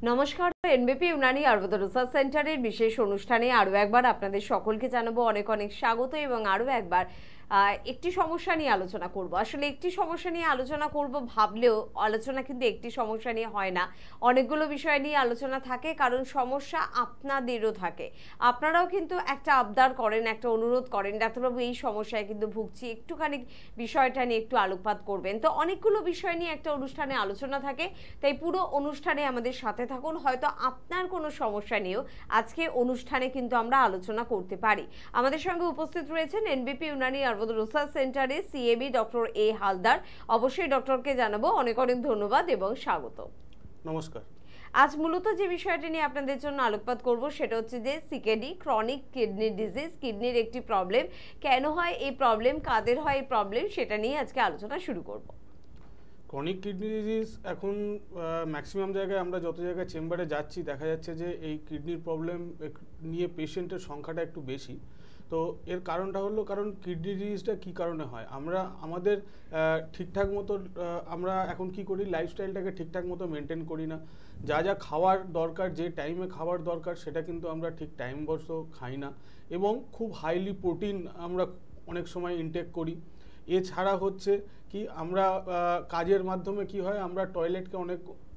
নমস্কার, এনবিপি ইউনানি আয়ুর্বেদ রিসার্চ সেন্টারের বিশেষ অনুষ্ঠানে আরও একবার আপনাদের সকলকে জানাবো অনেক অনেক স্বাগত। এবং আরও একবার একটি সমস্যা নিয়ে আলোচনা করব। আসলে একটি সমস্যা নিয়ে আলোচনা করব ভাবলেও আলোচনা কিন্তু একটি সমস্যা নিয়ে হয় না, অনেকগুলো বিষয় নিয়ে আলোচনা থাকে, কারণ সমস্যা আপনাদেরও থাকে। আপনারাও কিন্তু একটা আবদার করেন, একটা অনুরোধ করেন, ডাক্তারবাবু এই সমস্যায় কিন্তু ভুগছি, একটুখানি বিষয়টা নিয়ে একটু আলোকপাত করবেন। তো অনেকগুলো বিষয় নিয়ে একটা অনুষ্ঠানে আলোচনা থাকে, তাই পুরো অনুষ্ঠানে আমাদের সাথে থাকুন। হয়তো আপনার কোনো সমস্যা নিয়েও আজকে অনুষ্ঠানে কিন্তু আমরা আলোচনা করতে পারি। আমাদের সঙ্গে উপস্থিত রয়েছেন এনবিপি ইউনানি আয়ুর্বেদ রিসার্চ সেন্টারে সিএবি ডক্টর এ হালদার। অবশ্যই ডক্টরকে জানাবো অনেক অনেক ধন্যবাদ এবং স্বাগত। নমস্কার। আজ মূলত যে বিষয়টি নিয়ে আপনাদের জন্য আলোকপাত করব সেটা হচ্ছে যে সিকেডি, ক্রনিক কিডনি ডিজিজ, কিডনির একটি প্রবলেম। কেন হয় এই প্রবলেম, কাদের হয় এই প্রবলেম, সেটা নিয়ে আজকে আলোচনা শুরু করব। ক্রনিক কিডনি ডিজিজ এখন ম্যাক্সিমাম জায়গায় আমরা যত জায়গায় চেম্বারে যাচ্ছি দেখা যাচ্ছে যে এই কিডনির প্রবলেম নিয়ে পেশেন্টের সংখ্যাটা একটু বেশি। তো এর কারণটা হলো, কারণ কিডনি ডিজিজটা কী কারণে হয়, আমরা আমাদের ঠিকঠাক মতো আমরা এখন কি করি, লাইফস্টাইলটাকে ঠিকঠাক মতো মেনটেন করি না। যা যা খাওয়ার দরকার, যে টাইমে খাবার দরকার সেটা কিন্তু আমরা ঠিক টাইম বর্ষ খাই না, এবং খুব হাইলি প্রোটিন আমরা অনেক সময় ইনটেক করি। এছাড়া হচ্ছে কি, আমরা কাজের মাধ্যমে কি হয়, আমরা টয়লেটকে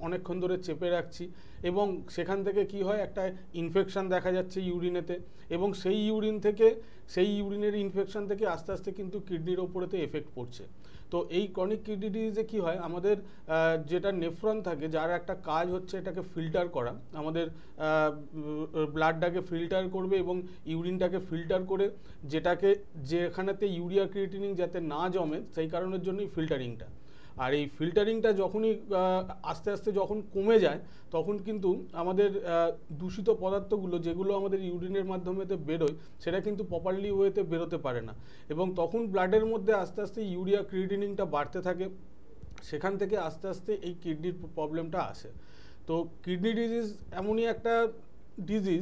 অনেকক্ষণ ধরে চেপে রাখছি, এবং সেখান থেকে কি হয়, একটা ইনফেকশান দেখা যাচ্ছে ইউরিনেতে, এবং সেই ইউরিনের ইনফেকশান থেকে আস্তে আস্তে কিন্তু কিডনির ওপরেতে এফেক্ট পড়ছে। তো এই ক্রনিক কিডনি ডিজিজে কী হয়, আমাদের যেটা নেফ্রন থাকে, যার একটা কাজ হচ্ছে এটাকে ফিল্টার করা, আমাদের ব্লাডটাকে ফিল্টার করবে এবং ইউরিনটাকে ফিল্টার করে, যেখানেতে ইউরিয়া ক্রিয়েটিনিন যাতে না জমে সেই কারণের জন্যই ফিল্টারিংটা। আর এই ফিল্টারিংটা যখনই আস্তে আস্তে যখন কমে যায়, তখন কিন্তু আমাদের দূষিত পদার্থগুলো যেগুলো আমাদের ইউরিনের মাধ্যমে বেরোয় সেটা কিন্তু প্রপারলি ওয়েতে বেরোতে পারে না, এবং তখন ব্লাডের মধ্যে আস্তে আস্তে ইউরিয়া ক্রিয়েটিনিনটা বাড়তে থাকে, সেখান থেকে আস্তে আস্তে এই কিডনির প্রবলেমটা আসে। তো কিডনি ডিজিজ এমনই একটা ডিজিজ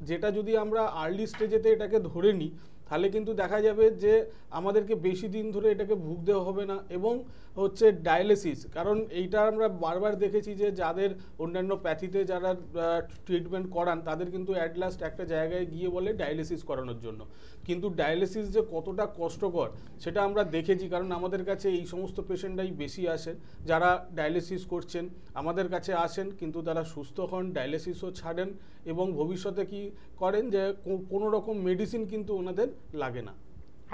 যেটা যদি আমরা আর্লি স্টেজেতে এটাকে ধরে নিই, তাহলে কিন্তু দেখা যাবে যে আমাদেরকে বেশি দিন ধরে এটাকে ভুগতে হবে না। এবং হচ্ছে ডায়ালিসিস, কারণ এইটা আমরা বারবার দেখেছি যে যাদের অন্যান্য প্যাথিতে যারা ট্রিটমেন্ট করান তাদের কিন্তু অ্যাট লাস্ট একটা জায়গায় গিয়ে বলে ডায়ালিসিস করানোর জন্য, কিন্তু ডায়ালিসিস যে কতটা কষ্টকর সেটা আমরা দেখেছি, কারণ আমাদের কাছে এই সমস্ত পেশেন্টরাই বেশি আসে যারা ডায়ালিসিস করছেন, আমাদের কাছে আসেন কিন্তু তারা সুস্থ হন, ডায়ালিসিসও ছাড়েন, এবং ভবিষ্যতে কি করেন যে কোনো রকম মেডিসিন কিন্তু ওনাদের লাগে না।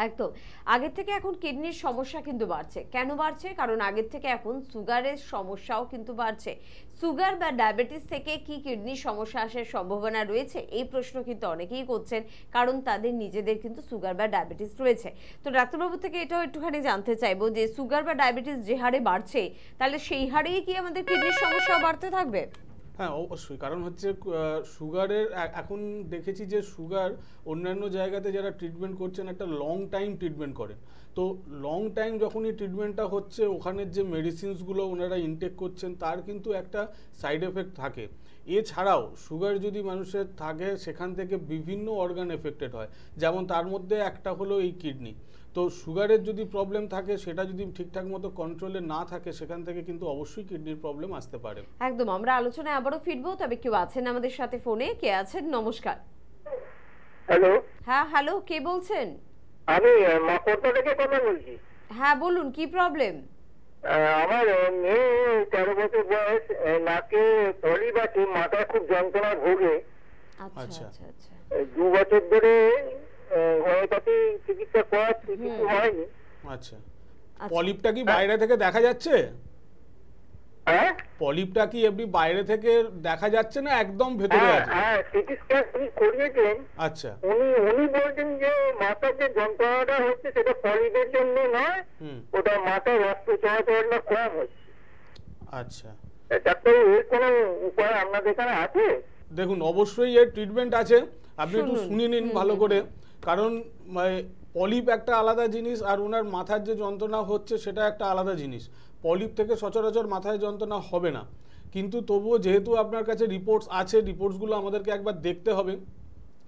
একদম। আগের থেকে এখন কিডনির সমস্যা কিন্তু বাড়ছে। কেন বাড়ছে? কারণ আগের থেকে এখন সুগারের সমস্যাও কিন্তু বাড়ছে। সুগার বা ডায়াবেটিস থেকে কি কিডনির সমস্যা আসার সম্ভাবনা রয়েছে, এই প্রশ্ন কিন্তু অনেকেই করছেন, কারণ তাদের নিজেদের কিন্তু সুগার বা ডায়াবেটিস রয়েছে। তো ডাক্তারবাবু থেকে এটাও একটুখানি জানতে চাইবো যে সুগার বা ডায়াবেটিস যে হারে বাড়ছে, তাহলে সেই হারেই কি আমাদের কিডনির সমস্যা বাড়তে থাকবে? হ্যাঁ, অবশ্যই। কারণ হচ্ছে সুগারের এখন দেখেছি যে সুগার অন্যান্য জায়গাতে যারা ট্রিটমেন্ট করছেন একটা লং টাইম ট্রিটমেন্ট করেন। তো লং টাইম যখনই ট্রিটমেন্টটা হচ্ছে, ওখানের যে মেডিসিনসগুলো ওনারা ইনটেক করছেন তার কিন্তু একটা সাইড এফেক্ট থাকে। এছাড়াও সুগার যদি মানুষের থাকে সেখান থেকে বিভিন্ন অর্গান এফেক্টেড হয়, যেমন তার মধ্যে একটা হলো এই কিডনি। তো সুগারের যদি প্রবলেম থাকে, সেটা যদি ঠিকঠাক মতো কন্ট্রোলে না থাকে, সেখান থেকে কিন্তু অবশ্যই কিডনির প্রবলেম আসতে পারে। একদম। আমরা আলোচনায় আবারও ফিরবো, তবে কেউ আছেন আমাদের সাথে ফোনে। কে আছেন? নমস্কার। হ্যালো। হ্যাঁ, হ্যালো, কে বলছেন? আমি মাকড়দা থেকে কথা বলছি। হ্যাঁ, বলুন, কি প্রবলেম? আমার মেয়ে 13 বছর বয়স, নাকে পলিপ আছে, মাথায় খুব যন্ত্রণা ভোগে। আচ্ছা আচ্ছা আচ্ছা। 2 বছর ধরে হোমিওপ্যাথি চিকিৎসা করাচ্ছি, কিছু হয়নি। আচ্ছা, পলিপটা কি বাইরে থেকে দেখা যাচ্ছে? হ্যাঁ, পলিপটা কি এমনি বাইরে থেকে দেখা যাচ্ছে না একদম ভেতরে আছে? হ্যাঁ, সিটি স্ক্যান উনি করিয়েছেন। আচ্ছা, উনি বলছেন যে মাথার যে যন্ত্রণাটা হচ্ছে সেটা পলিপের জন্য নয়, ওটা মাথায় রক্ত চলাচলটা কম হচ্ছে। আচ্ছা ডাক্তার, এর কোনো উপায় আপনাদের এখানে আছে? দেখুন, অবশ্যই এর ট্রিটমেন্ট আছে, আপনি একটু শুনে নিন ভালো করে। কারণ পলিপ একটা আলাদা জিনিস, আর ওনার মাথার যে যন্ত্রণা হচ্ছে সেটা একটা আলাদা জিনিস। পলিপ থেকে সচরাচর মাথায় যন্ত্রণা হবে না, কিন্তু তবুও যেহেতু আপনার কাছে রিপোর্টস আছে, রিপোর্টসগুলো আমাদেরকে একবার দেখতে হবে।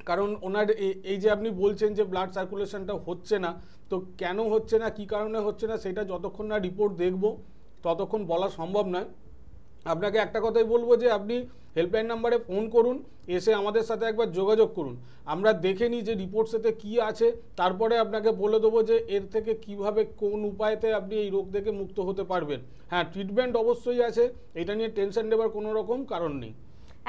কারণ ওনার এই যে আপনি বলছেন যে ব্লাড সার্কুলেশনটা হচ্ছে না, তো কেন হচ্ছে না, কী কারণে হচ্ছে না, সেটা যতক্ষণ না রিপোর্ট দেখব ততক্ষণ বলা সম্ভব নয়। আপনাকে একটা কথাই বলবো যে আপনি হেল্পলাইন নাম্বারে ফোন করুন, এসে আমাদের সাথে একবার যোগাযোগ করুন। আমরা দেখে নিই যে রিপোর্টসেতে কী আছে, তারপরে আপনাকে বলে দেবো যে এর থেকে কিভাবে কোন উপায়তে আপনি এই রোগ থেকে মুক্ত হতে পারবেন। হ্যাঁ, ট্রিটমেন্ট অবশ্যই আছে, এটা নিয়ে টেনশন নেবার কোনো রকম কারণ নেই।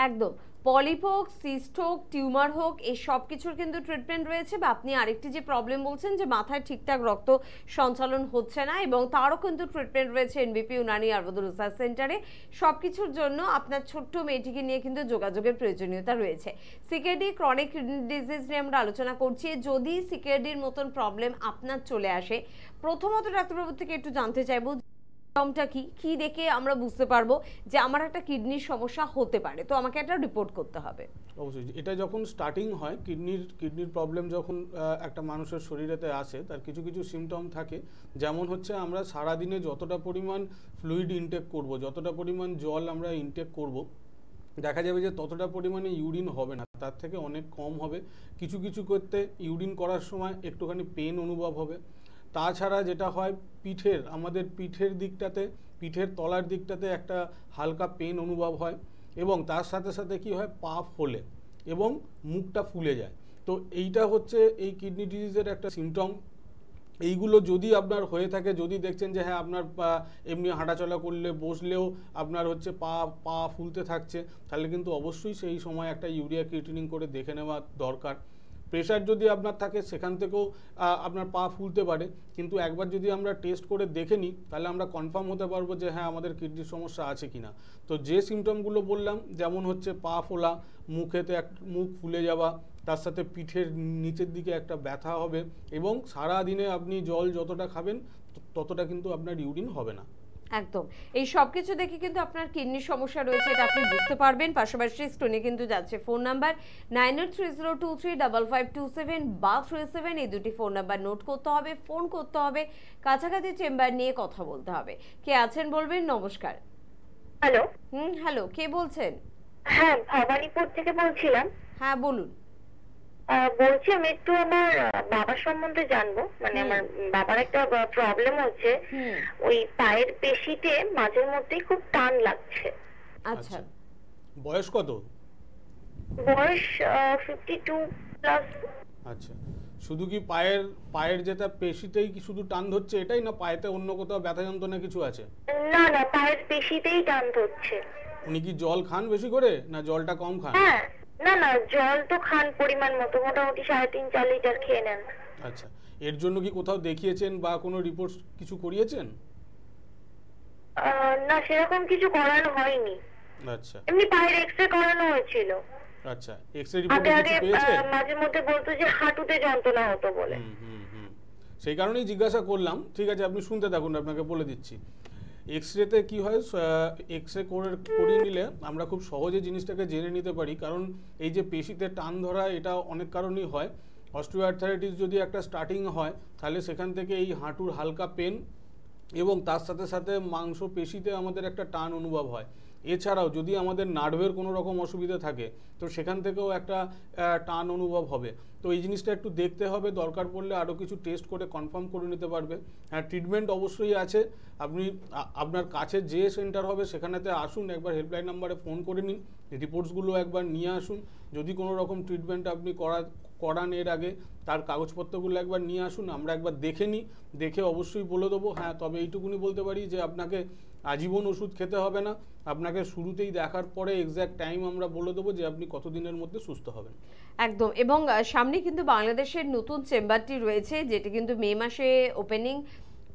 একদম। পলিপ হোক, সিস্ট হোক, টিউমার হোক, এই সব কিছুর কিন্তু ট্রিটমেন্ট রয়েছে। বা আপনি আরেকটি যে প্রবলেম বলছেন যে মাথায় ঠিকঠাক রক্ত সঞ্চালন হচ্ছে না, এবং তারও কিন্তু ট্রিটমেন্ট রয়েছে এনবিপি ইউনানি আয়ুর্বেদ রিসার্চ সেন্টারে। সব কিছুর জন্য আপনার ছোট্ট মেয়েটিকে নিয়ে কিন্তু যোগাযোগের প্রয়োজনীয়তা রয়েছে। সিকেডি ক্রনিক কিডনি ডিজিজ নিয়ে আমরা আলোচনা করছি। যদি সিকেডির মতন প্রবলেম আপনার চলে আসে, প্রথমত ডাক্তারবাবু থেকে একটু জানতে চাইবো সিমটমটা কি দেখে আমরা বুঝতে পারবো যে আমার একটা কিডনির সমস্যা হতে পারে, তো আমাকে একটা রিপোর্ট করতে হবে। অবশ্যই এটা যখন স্টার্টিং হয়, কিডনির প্রবলেম যখন একটা মানুষের শরীরেতে আসে, তার কিছু কিছু সিমটম থাকে। যেমন হচ্ছে আমরা সারাদিনে যতটা পরিমাণ ফ্লুইড ইনটেক করব, যতটা পরিমাণ জল আমরা ইনটেক করব, দেখা যাবে যে ততটা পরিমাণে ইউরিন হবে না, তার থেকে অনেক কম হবে। কিছু কিছু করতে ইউরিন করার সময় একটুখানি পেন অনুভব হবে। তাছাড়া যেটা হয়, আমাদের পিঠের দিকটাতে, পিঠের তলার দিকটাতে একটা হালকা পেন অনুভব হয়, এবং তার সাথে সাথে কি হয়, পা ফোলে এবং মুখটা ফুলে যায়। তো এইটা হচ্ছে এই কিডনি ডিজিজের একটা সিমটম। এইগুলো যদি আপনার হয়ে থাকে, যদি দেখছেন যে হ্যাঁ আপনার এমনি হাঁটাচলা করলে, বসলেও আপনার হচ্ছে পা ফুলতে থাকছে, তাহলে কিন্তু অবশ্যই সেই সময় একটা ইউরিয়া ক্রিয়েটিনিং করে দেখে নেওয়া দরকার। প্রেশার যদি আপনার থাকে, সেখান থেকেও আপনার পা ফুলতে পারে, কিন্তু একবার যদি আমরা টেস্ট করে দেখে নিই, তাহলে আমরা কনফার্ম হতে পারবো যে হ্যাঁ আমাদের কিডনির সমস্যা আছে কিনা। তো যে সিমটমগুলো বললাম, যেমন হচ্ছে পা ফোলা, মুখ ফুলে যাওয়া, তার সাথে পিঠের নিচের দিকে একটা ব্যথা হবে, এবং সারা দিনে আপনি জল যতটা খাবেন ততটা কিন্তু আপনার ইউরিন হবে না। একদম। এই সব কিছু দেখে কিন্তু আপনার কিডনির সমস্যা রয়েছে এটা আপনি বুঝতে পারবেন। পাশাপাশি স্ক্রিনে কিন্তু যাচ্ছে ফোন নাম্বার 9830235527 বা 37, এই দুটি ফোন নাম্বার নোট করতে হবে, ফোন করতে হবে, কাছাকাছি চেম্বার নিয়ে কথা বলতে হবে। কে আছেন বলবেন। নমস্কার। হ্যালো। হ্যালো, কে বলছেন? হ্যাঁ, ভবানীপুর থেকে বলছিলাম। হ্যাঁ বলুন। বলছি আমি একটু আমার বাবার সম্বন্ধে জানবো। মানে আমার বাবার একটা প্রবলেম হচ্ছে, ওই পায়ের পেশিতে মাঝে মধ্যেই খুব টান লাগছে। আচ্ছা, বয়স কত? বয়স 52 প্লাস। আচ্ছা, শুধু কি পায়ের যেটা পেশিতেই কি শুধু টান ধরছে এটাই, না পায়েতে অন্য কোথাও ব্যথা যন্ত্রণা কিছু আছে? না না, পায়ের পেশিতেই টান ধরছে। উনি কি জল খান বেশি করে, না জলটা কম খান? হ্যাঁ, না না, জল তো খান পরিমাণ মতো, মোটামুটি 3.5-4 লিটার খেয়ে নেন। আচ্ছা, এর জন্য কি কোথাও দেখিয়েছেন বা কোনো রিপোর্ট কিছু করিয়েছেন? না, সেরকম কিছু করানো হয়নি। আচ্ছা, এমনি পায়ের এক্সরে করানো হয়েছিল। আচ্ছা, এক্সরে রিপোর্টে কিছু পেয়েছে? মাঝে মধ্যে বলতো যে হাঁটুতে যন্ত্রণা হতো বলে। সেই কারণেই জিজ্ঞাসা করলাম। ঠিক আছে, আপনি শুনতে থাকুন, আপনাকে বলে দিচ্ছি। এক্সরেতে কি হয়, এক্সরে করিয়ে নিলে আমরা খুব সহজে জিনিসটাকে জেনে নিতে পারি। কারণ এই যে পেশিতে টান ধরা, এটা অনেক কারণেই হয়। অস্টিওআর্থারাইটিস যদি একটা স্টার্টিং হয়, তাহলে সেখান থেকে এই হাঁটুর হালকা পেন, এবং তার সাথে সাথে মাংস পেশিতে আমাদের একটা টান অনুভব হয়। এছাড়াও যদি আমাদের নার্ভের কোনো রকম অসুবিধা থাকে, তো সেখান থেকেও একটা টান অনুভব হবে। তো এই জিনিসটা একটু দেখতে হবে, দরকার পড়লে আরও কিছু টেস্ট করে কনফার্ম করে নিতে পারবে। হ্যাঁ, ট্রিটমেন্ট অবশ্যই আছে। আপনি আপনার কাছে যে সেন্টার হবে সেখানেতে আসুন, একবার হেল্পলাইন নাম্বারে ফোন করে নিন, রিপোর্টসগুলো একবার নিয়ে আসুন। যদি কোনো রকম ট্রিটমেন্ট আপনি করান এর আগে, তার কাগজপত্রগুলো একবার নিয়ে আসুন, আমরা একবার দেখে নিই, দেখে অবশ্যই বলে দেবো। হ্যাঁ, তবে এইটুকুনি বলতে পারি যে আপনাকে আজীবন ওষুধ খেতে হবে না, আপনাকে শুরুতেই দেখার পরে এক্স্যাক্ট টাইম আমরা বলে দেবো যে আপনি কতদিনের মধ্যে সুস্থ হবেন। একদম। এবং সামনে কিন্তু বাংলাদেশের নতুন চেম্বারটি রয়েছে, যেটি কিন্তু মে মাসে ওপেনিং,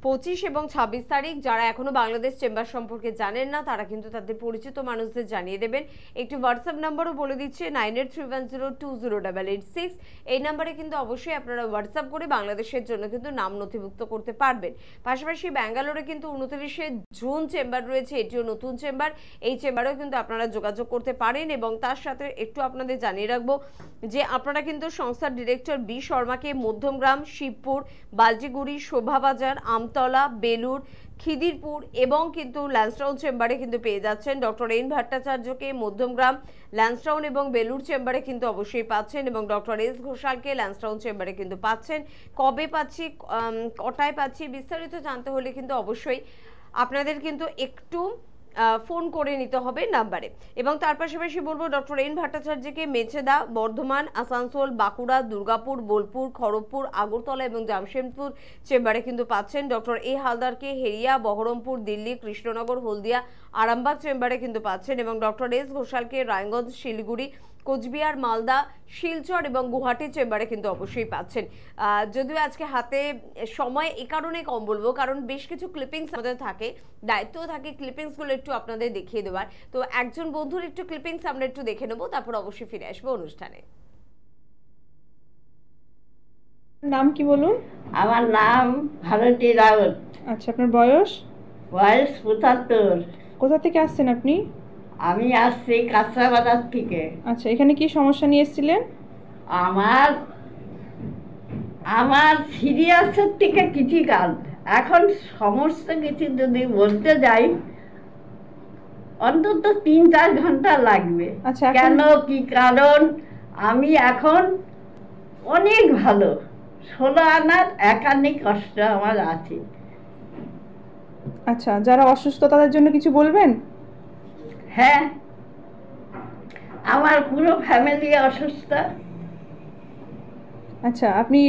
25 এবং 26 তারিখ। যারা এখনো বাংলাদেশ চেম্বার সম্পর্কে জানেন না, তারা কিন্তু তাদের পরিচিত মানুষদের জানিয়ে দেবেন। একটি হোয়াটসঅ্যাপ নাম্বারও বলে দিচ্ছে 9831020886। এই নাম্বারে কিন্তু অবশ্যই আপনারা হোয়াটসঅ্যাপ করে বাংলাদেশের জন্য কিন্তু নাম নথিভুক্ত করতে পারবেন। পাশাপাশি ব্যাঙ্গালোরে কিন্তু 29শে জুন চেম্বার রয়েছে, এটিও নতুন চেম্বার। এই চেম্বারেও কিন্তু আপনারা যোগাযোগ করতে পারেন। এবং তার সাথে একটু আপনাদের জানিয়ে রাখবো যে আপনারা কিন্তু সংস্থার ডিরেক্টর বি শর্মাকে মধ্যমগ্রাম, শিবপুর, বালজিগুড়ি, শোভাবাজার, আমতলা, বেলুর, খিদিরপুর এবং কিন্তু ল্যান্সটাউন চেম্বারে কিন্তু পেয়ে যাচ্ছেন। ডক্টর এন ভট্টাচার্যকে মধ্যমগ্রাম, ল্যান্সটাউন এবং বেলুর চেম্বারে কিন্তু অবশ্যই পাচ্ছেন, এবং ডক্টর এস ঘোষালকে ল্যান্সটাউন চেম্বারে কিন্তু পাচ্ছেন। কবে পাচ্ছি, কটায় পাচ্ছি, বিস্তারিত জানতে হলে কিন্তু অবশ্যই আপনাদের কিন্তু একটু ফোন করে নিতে হবে নাম্বারে। এবং তার পাশাপাশি বলবো ডক্টর এন ভট্টাচার্যকে মেচেদা, বর্ধমান, আসানসোল, বাঁকুড়া, দুর্গাপুর, বোলপুর, খড়গপুর, আগরতলা এবং জামশেদপুর চেম্বারে কিন্তু পাচ্ছেন। ডক্টর এ হালদারকে হেরিয়া, বহরমপুর, দিল্লি, কৃষ্ণনগর, হলদিয়া, আরামবাগ চেম্বারে কিন্তু পাচ্ছেন। এবং ডক্টর এস ঘোষালকে রায়গঞ্জ, শিলিগুড়ি, কোচবিহার, মালদা, শিলচর এবং গুয়াহাটি চেম্বারে কিন্তু অবশ্যই পাচ্ছেন। যদিও আজকে হাতে সময় এই কারণে কম বলবো, কারণ বেশ কিছু ক্লিপিংস আমাদের থাকে, দায়িত্বও থাকে ক্লিপিংসগুলো একটু আপনাদের দেখিয়ে দেওয়ার। তো একজন বন্ধুর একটু ক্লিপিংস আমরা একটু দেখে নেবো, তারপর অবশ্যই ফিরে আসবো অনুষ্ঠানে। নাম কি বলুন? আমার নাম ভারতী রাউত। আচ্ছা, আপনার বয়স? বয়স ৭৫। কোথা থেকে আসছেন আপনি? আমি আসছি কাঁচরাবাজার থেকে। আচ্ছা, এখানে কি সমস্যা নিয়ে এসেছিলেন? আমার সিরিয়াসের থেকে ক্রিটিক্যাল। এখন সমস্ত কিছু যদি বলতে যাই অন্তত ৩-৪ ঘন্টা লাগবে। আচ্ছা, কেন, কি কারণ? আমি এখন অনেক ভালো, ১৬ আনার একাধিক কষ্ট আমার আছে। আচ্ছা, যারা অসুস্থ তাদের জন্য কিছু বলবেন? হ্যাঁ, আমার পুরো ফ্যামিলি অসুস্থ। আচ্ছা, আপনি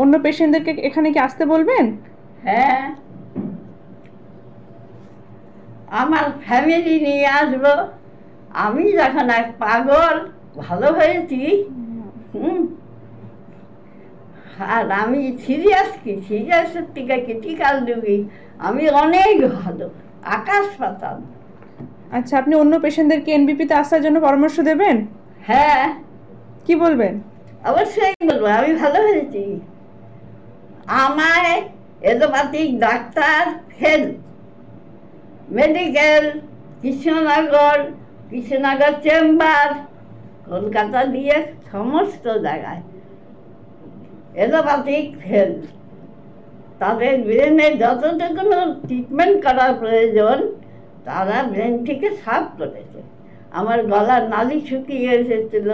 অন্য পেশেন্টদেরকে এখানে কি আসতে বলবেন? হ্যাঁ, আমার ফ্যামিলি নিয়ে আসবো। আমি যখন এক পাগল ভালো হয়েছি, আর আমি সিরিয়াসের থেকে ক্রিটিক্যাল রোগী, আমি অনেক ভালো, আকাশ পাতাল। আচ্ছা, আপনি অন্য পেশেন্টদেরকে এনবিপিতে আসার জন্য পরামর্শ দেবেন? হ্যাঁ, কি বলবেন? অবশ্যই বলবো, আমি ভালো হয়েছি। আমায় allopathic doctor fail medical, Krishnanagar chamber, Kolkata দিয়ে সমস্ত জায়গায় এলোপ্যাথিক ফেল। তাদের ব্রেনে যতটুকু ট্রিটমেন্ট করার প্রয়োজন তারা ব্রেন থেকে সাফ করেছে। আমার গলার নালি শুকিয়ে এসেছিল,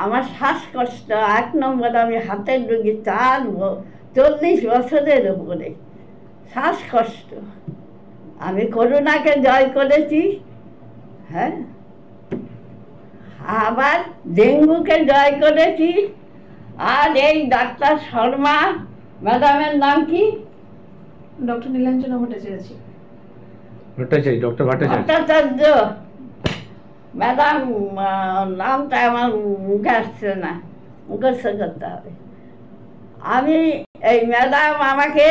আমার শ্বাসকষ্ট ১ নম্বর, আমি হাতের রোগী ৪-৪০ বছরের উপরে শ্বাসকষ্ট। আমি করোনাকে জয় করেছি, হ্যাঁ, আবার ডেঙ্গুকে জয় করেছি। আর এই ডাক্তার শর্মা ম্যাডামের নাম কি? ডক্টর নীলাঞ্জনা ভট্টাচার্য। ভট্টাচার্য ম্যাডাম, নামটা আমার মুখে আসছে না, মুখস্থ করতে হবে। আমি এই ম্যাডাম আমাকে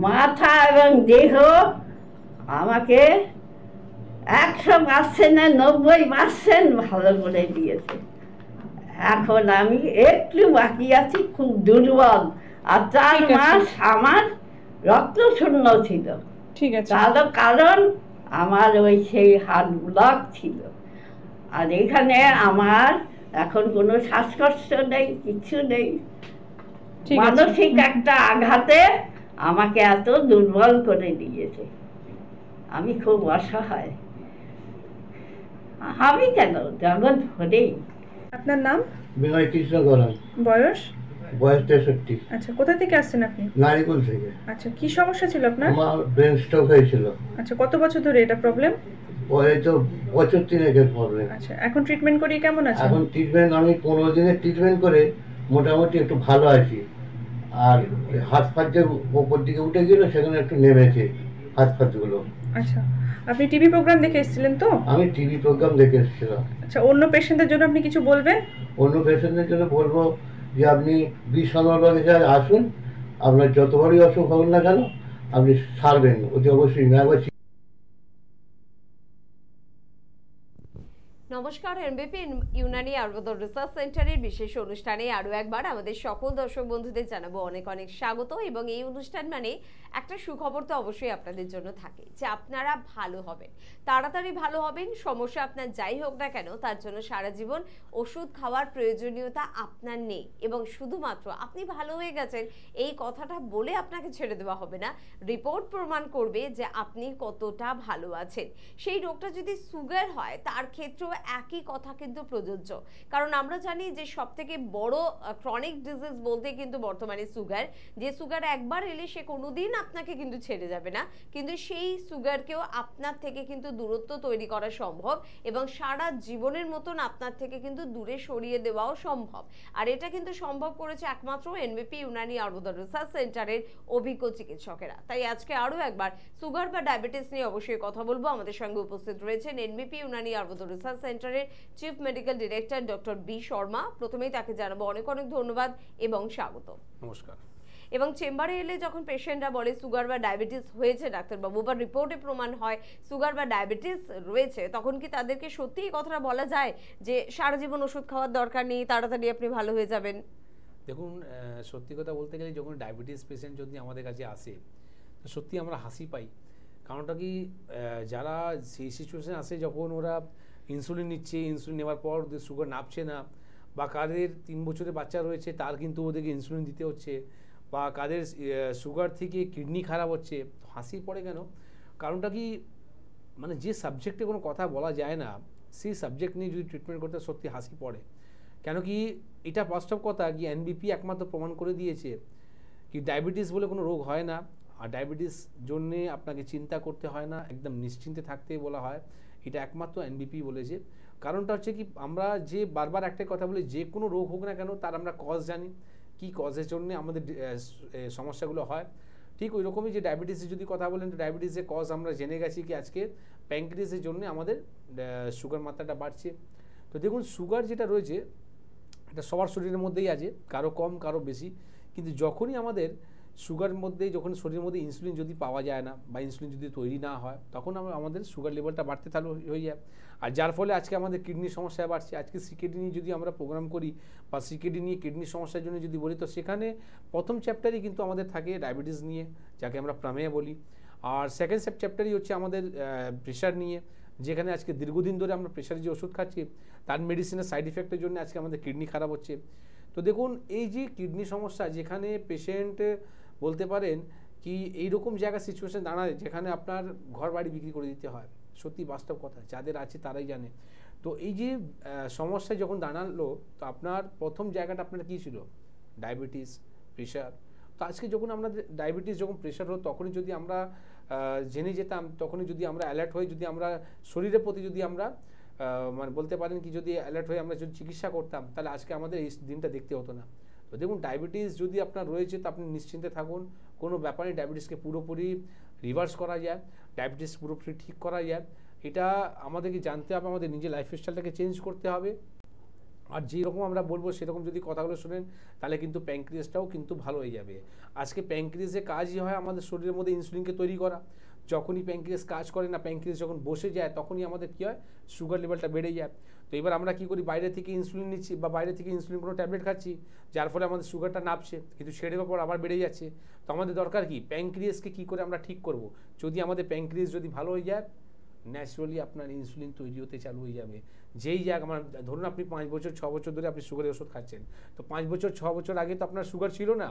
মাথা এবং দেহ আমাকে 100% 90% ভালো করে দিয়েছে। এখন আমি একটু বাকি আছি, খুব দুর্বল। আর 4 মাস আমার রক্ত শূন্য ছিল। ঠিক আছে, তার কারণ আমার ওই সেই হার্ট ব্লক ছিল। আর এখানে আমার এখন কোনো শ্বাসকষ্ট নেই, কিছু নেই। মানসিক একটা আঘাতে আমাকে এত দুর্বল করে দিয়েছে, আমি খুব অসহায়। আমি কেন, জগৎ ভরেই। আপনার নাম? বিনয় কৃষ্ণ গড়াই। বয়স? বয়স 63। আচ্ছা, কোথা থেকে আসছেন আপনি? নারিকুল থেকে। আচ্ছা, কি সমস্যা ছিল আপনার? আমার ব্রেন স্ট্রোক হয়েছিল। আচ্ছা, কত বছর ধরে এটা প্রবলেম? ওই তো বছর 3-এর প্রবলেম। আচ্ছা, এখন ট্রিটমেন্ট করিয়ে কেমন আছেন? এখন ট্রিটমেন্ট আমি 15 দিনের ট্রিটমেন্ট করে মোটামুটি একটু ভালো আছি। আর হাত ফাত যে ওপর দিকে উঠে গেল সেখানে একটু নেমেছে হাত ফাতগুলো। আচ্ছা, আপনি টিভি প্রোগ্রাম দেখে এসেছিলেন তো? আমি টিভি প্রোগ্রাম দেখে এসেছিলাম। আচ্ছা, অন্য পেশেন্টদের জন্য আপনি কিছু বলবেন? অন্য পেশেন্টদের জন্য বলবো যে আপনি বিশ্বনাথে আসুন, আপনার যতবারই অসুখ হোক না কেন আপনি সারবেন, অতি অবশ্যই। নমস্কার, এনবিপি ইউনানি আয়ুর্বেদ রিসার্চ সেন্টারের বিশেষ অনুষ্ঠানে আরো একবার আমাদের সকল দর্শক বন্ধুদের জানাবো অনেক অনেক স্বাগত। এবং এই অনুষ্ঠান মানে একটা সুখবর তো অবশ্যই আপনাদের জন্য থাকে যে আপনারা ভালো হবেন, তাড়াতাড়ি ভালো হবেন। সমস্যা আপনার যাই হোক না কেন তার জন্য সারা জীবন ওষুধ খাওয়ার প্রয়োজনীয়তা আপনার নেই। এবং শুধুমাত্র আপনি ভালো হয়ে গেছেন এই কথাটা বলে আপনাকে ছেড়ে দেওয়া হবে না, রিপোর্ট প্রমাণ করবে যে আপনি কতটা ভালো আছেন। সেই রোগটা যদি সুগার হয় তার ক্ষেত্রেও একই কথা কিন্তু প্রযোজ্য। কারণ আমরা জানি যে সবথেকে বড় ক্রনিক ডিজিজ বলতে কিন্তু বর্তমানে সুগার, যে সুগার একবার এলে সে কোনোদিন আপনাকে কিন্তু ছেড়ে যাবে না, কিন্তু সেই সুগারকেও আপনার থেকে কিন্তু দূরত্ব তৈরি করা সম্ভব এবং সারা জীবনের মতন আপনার থেকে কিন্তু দূরে সরিয়ে দেওয়াও সম্ভব। আর এটা কিন্তু সম্ভব করেছে একমাত্র এনবিপি ইউনানি আয়ুর্বেদ রিসার্চ সেন্টারের অভিজ্ঞ চিকিৎসকেরা। তাই আজকে আরও একবার সুগার বা ডায়াবেটিস নিয়ে অবশ্যই কথা বলবো। আমাদের সঙ্গে উপস্থিত রয়েছেন এনবিপি ইউনানি আয়ুর্বেদ রিসার্চ সেন্টারের chief medical director doctor B Sharma. প্রথমেই তাকে জানাবো অনেক অনেক ধন্যবাদ এবং স্বাগত। নমস্কার। এবং চেম্বারে এলে যখন পেশেন্টরা বলে সুগার বা ডায়াবেটিস হয়েছে ডাক্তারবাবু, বা রিপোর্টে প্রমাণ হয় সুগার বা ডায়াবেটিস রয়েছে, তখন কি তাদেরকে সত্যি এই কথাটা বলা যায় যে সারা জীবন ওষুধ খাওয়ার দরকার নেই, তাড়াতাড়ি আপনি ভালো হয়ে যাবেন? দেখুন, সত্যি কথা বলতে গেলে যখন ডায়াবেটিস পেশেন্ট যদি আমাদের কাছে আসে তো সত্যি আমরা হাসি পাই। কারণটা কি, যারা সেই সিচুয়েশানে আসে যখন ওরা ইনসুলিন নিচ্ছে, ইনসুলিন নেওয়ার পর ওদের সুগার নাপছে না, বা কাদের 3 বছরের বাচ্চা রয়েছে তার কিন্তু ওদেরকে ইনসুলিন দিতে হচ্ছে, বা কাদের সুগার থেকে কিডনি খারাপ হচ্ছে, হাসি পড়ে কেন? কারণটা কি, মানে যে সাবজেক্টে কোনো কথা বলা যায় না সেই সাবজেক্ট নিয়ে যদি ট্রিটমেন্ট করতে সত্যি হাসি পড়ে। কেন কি, এটা বাস্তব কথা কি এনবিপি একমাত্র প্রমাণ করে দিয়েছে কি ডায়াবেটিস বলে কোনো রোগ হয় না, আর ডায়াবেটিস জন্যে আপনাকে চিন্তা করতে হয় না, একদম নিশ্চিন্তে থাকতে বলা হয়। এটা একমাত্র এনবিপি বলেছে। কারণটা হচ্ছে কি, আমরা যে বারবার একটাই কথা বলি, যে কোনো রোগ হোক না কেন তার আমরা কজ জানি, কি কজের জন্য আমাদের সমস্যাগুলো হয়। ঠিক ওই রকমই যে ডায়াবেটিসের যদি কথা বলেন, তো ডায়াবেটিসের কজ আমরা জেনে গেছি কি আজকে প্যানক্রিয়াসের জন্য আমাদের সুগার মাত্রাটা বাড়ছে। তো দেখুন, সুগার যেটা রয়েছে এটা সবার শরীরের মধ্যেই আছে, কারো কম কারো বেশি, কিন্তু যখনই আমাদের সুগারের মধ্যে যখন শরীরের মধ্যে ইনসুলিন যদি পাওয়া যায় না বা ইনসুলিন যদি তৈরি না হয়, তখন আমাদের সুগার লেভেলটা বাড়তে চালু হয়ে যায়। আর যার ফলে আজকে আমাদের কিডনির সমস্যা বাড়ছে। আজকে সিকেডি নিয়ে যদি আমরা প্রোগ্রাম করি বা সিকেডি নিয়ে কিডনির সমস্যার জন্য যদি বলি, তো সেখানে প্রথম চ্যাপ্টারই কিন্তু আমাদের থাকে ডায়াবেটিস নিয়ে, যাকে আমরা প্রামেয় বলি। আর সেকেন্ড চ্যাপ্টারই হচ্ছে আমাদের প্রেশার নিয়ে, যেখানে আজকে দীর্ঘদিন ধরে আমরা প্রেশারের যে ওষুধ খাচ্ছি তার মেডিসিনের সাইড ইফেক্টের জন্য আজকে আমাদের কিডনি খারাপ হচ্ছে। তো দেখুন, এই যে কিডনি সমস্যা, যেখানে পেশেন্ট বলতে পারেন কি এইরকম জায়গা সিচুয়েশন দাঁড়ায় যেখানে আপনার ঘর বাড়ি বিক্রি করে দিতে হয়, সত্যি বাস্তব কথা, যাদের আছে তারাই জানে। তো এই যে সমস্যা যখন দাঁড়ালো, তো আপনার প্রথম জায়গাটা আপনার কী ছিল? Diabetes, pressure. তো আজকে যখন আমাদের ডায়াবেটিস যখন প্রেশার হতো, তখনই যদি আমরা জেনে যেতাম, তখনই যদি আমরা অ্যালার্ট হয়ে যদি আমরা শরীরের প্রতি যদি আমরা মানে বলতে পারেন কি যদি অ্যালার্ট হয়ে আমরা যদি চিকিৎসা করতাম, তাহলে আজকে আমাদের এই দিনটা দেখতে হতো না। তো দেখুন, ডায়াবেটিস যদি আপনার রয়েছে তো আপনি নিশ্চিন্তে থাকুন, কোনো ব্যাপারে ডায়াবেটিসকে পুরোপুরি রিভার্স করা যায়, ডায়াবেটিস পুরোপুরি ঠিক করা যায়। এটা আমাদেরকে জানতে হবে, আমাদের নিজের লাইফস্টাইলটাকে চেঞ্জ করতে হবে। আর যেরকম আমরা বলবো সেরকম যদি কথাগুলো শোনেন, তাহলে কিন্তু প্যানক্রিয়াসটাও কিন্তু ভালো হয়ে যাবে। আজকে প্যানক্রিয়াসের কাজই হয় আমাদের শরীরের মধ্যে ইনসুলিনকে তৈরি করা। যখনই প্যানক্রিয়াস কাজ করে না, প্যানক্রিয়াস যখন বসে যায়, তখনই আমাদের কী হয়, সুগার লেভেলটা বেড়ে যায়। তো এবার আমরা কী করি, বাইরে থেকে ইনসুলিন নিচ্ছি বা বাইরে থেকে ইনসুলিন কোনো ট্যাবলেট খাচ্ছি, যার ফলে আমাদের সুগারটা নামছে, কিন্তু ছেড়ে দেওয়ার পর আবার বেড়ে যাচ্ছে। তো আমাদের দরকার কি, প্যানক্রিয়াসকে কী করে আমরা ঠিক করব। যদি আমাদের প্যানক্রিয়াস যদি ভালো হয়ে যায়, ন্যাচারালি আপনার ইনসুলিন তৈরি হতে চালু হয়ে যাবে। যেই জায়গা আমার ধরুন আপনি 5 বছর 6 বছর ধরে আপনি সুগারের ওষুধ খাচ্ছেন, তো 5 বছর 6 বছর আগে তো আপনার সুগার ছিল না।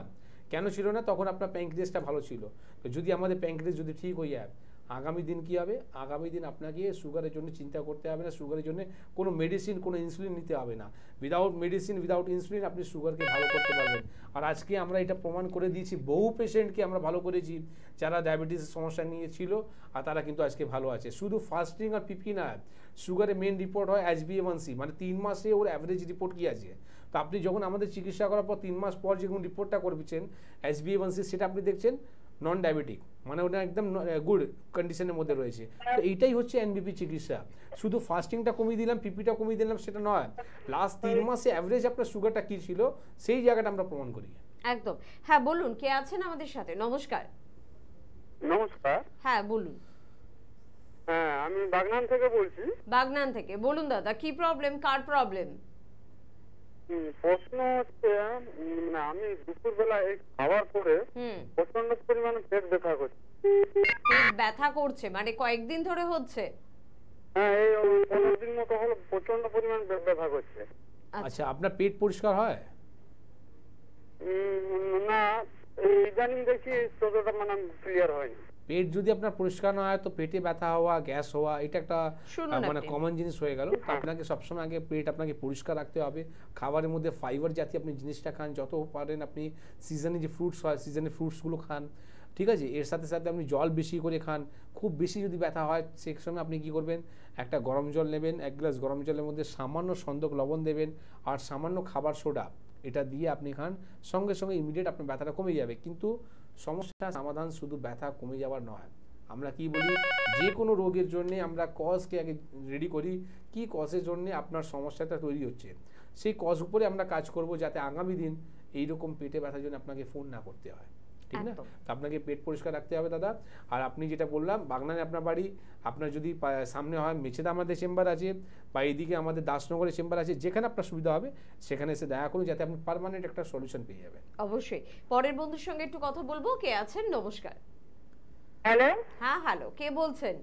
কেন ছিল না? তখন আপনার প্যানক্রিয়াসটা ভালো ছিল। তো যদি আমাদের প্যানক্রিয়াস যদি ঠিক হয়ে যায়, আগামী দিন কী হবে, আগামী দিন আপনাকে সুগারের জন্য চিন্তা করতে হবে না, সুগারের জন্য কোনো মেডিসিন কোনো ইনসুলিন নিতে হবে না। উইদাউট মেডিসিন উইদাউট ইনসুলিন আপনি সুগারকে ভালো করতে পারবেন। আর আজকে আমরা এটা প্রমাণ করে দিয়েছি, বহু পেশেন্টকে আমরা ভালো করেছি যারা ডায়াবেটিসের সমস্যা নিয়ে ছিল, আর তারা কিন্তু আজকে ভালো আছে। শুধু ফাস্টিং আর পিপি না, সুগারের মেন রিপোর্ট হয় HbA1c, মানে 3 মাসে ওর অ্যাভারেজ রিপোর্ট কী আছে। তো আপনি যখন আমাদের চিকিৎসা করার পর 3 মাস পর যখন রিপোর্টটা করছেন HbA1c, সেটা আপনি দেখছেন নন ডায়াবেটিক, মানে ওটা একদম গুড কন্ডিশনের মধ্যে রয়েছে। তো এইটাই হচ্ছে এনবিপি চিকিৎসা। শুধু ফাস্টিংটা কমিয়ে দিলাম, পিপিটা কমিয়ে দিলাম, সেটা নয়, লাস্ট 3 মাসে অ্যাভারেজ আপনার সুগারটা কী ছিল সেই জায়গাটা আমরা প্রমাণ করি। একদম। হ্যাঁ বলুন, কে আছেন আমাদের সাথে? নমস্কার। নমস্কার। হ্যাঁ বলুন। হ্যাঁ, আমি বাগনান থেকে বলছি। বাগনান থেকে বলুন দাদা, কি প্রবলেম, কার প্রবলেম? প্রশ্ন হচ্ছে, আমি দুপুরবেলা এই খাওয়ার পরে প্রচন্ড পরিমাণে পেট ব্যথা করছে। পেট ব্যথা করছে মানে কয়েকদিন ধরে হচ্ছে? হ্যাঁ, এই 15 দিন মতো হলো প্রচন্ড পরিমাণে পেট ব্যথা করছে। আচ্ছা, আপনার পেট পরিষ্কার হয় না, ইদানিং দেখি ততটা মানে ক্লিয়ার হয়নি। পেট যদি আপনার পরিষ্কার না হয় তো পেটে ব্যথা হওয়া, গ্যাস হওয়া, এটা একটা মানে কমন জিনিস হয়ে গেল। তো আপনাকে সবসময় আগে পেট আপনাকে পরিষ্কার রাখতে হবে। খাবারের মধ্যে ফাইবার জাতীয় আপনি জিনিসটা খান, যত পারেন আপনি সিজনে যে ফ্রুটস হয় সিজনে ফ্রুটসগুলো খান, ঠিক আছে। এর সাথে সাথে আপনি জল বেশি করে খান। খুব বেশি যদি ব্যথা হয় সেই সময় আপনি কী করবেন, একটা গরম জল নেবেন, 1 গ্লাস গরম জলের মধ্যে সামান্য সন্দক লবণ দেবেন আর সামান্য খাবার সোডা, এটা দিয়ে আপনি খান, সঙ্গে সঙ্গে ইমিডিয়েট আপনার ব্যথাটা কমে যাবে। কিন্তু সমস্যার সমাধান শুধু ব্যথা কমে যাওয়ার নয়। আমরা কি বলি, যে কোনো রোগের জন্য আমরা কজকে আগে রেডি করি, কি কজের জন্য আপনার সমস্যাটা তৈরি হচ্ছে, সেই কজ উপরে আমরা কাজ করব, যাতে আগামী দিন এইরকম পেটে ব্যথার জন্য আপনাকে ফোন না করতে হয়, ঠিক না। আপনাকে পেট পরিষ্কার রাখতে হবে দাদা। আর আপনি যেটা বললাম বাগনানে আপনার বাড়ি, আপনার যদি সামনে হয় মেছেদা আমাদের চেম্বার আছে, বা এইদিকে আমাদের দাসনগরের চেম্বার আছে, যেখানে আপনার সুবিধা হবে সেখানে এসে দেখা করুন, যাতে আপনি পার্মানেন্ট একটা সলিউশন পেয়ে যাবেন। অবশ্যই। পরের বন্ধুর সঙ্গে একটু কথা বলবো। কে আছেন? নমস্কার। হ্যালো। হ্যাঁ হ্যালো, কে বলছেন?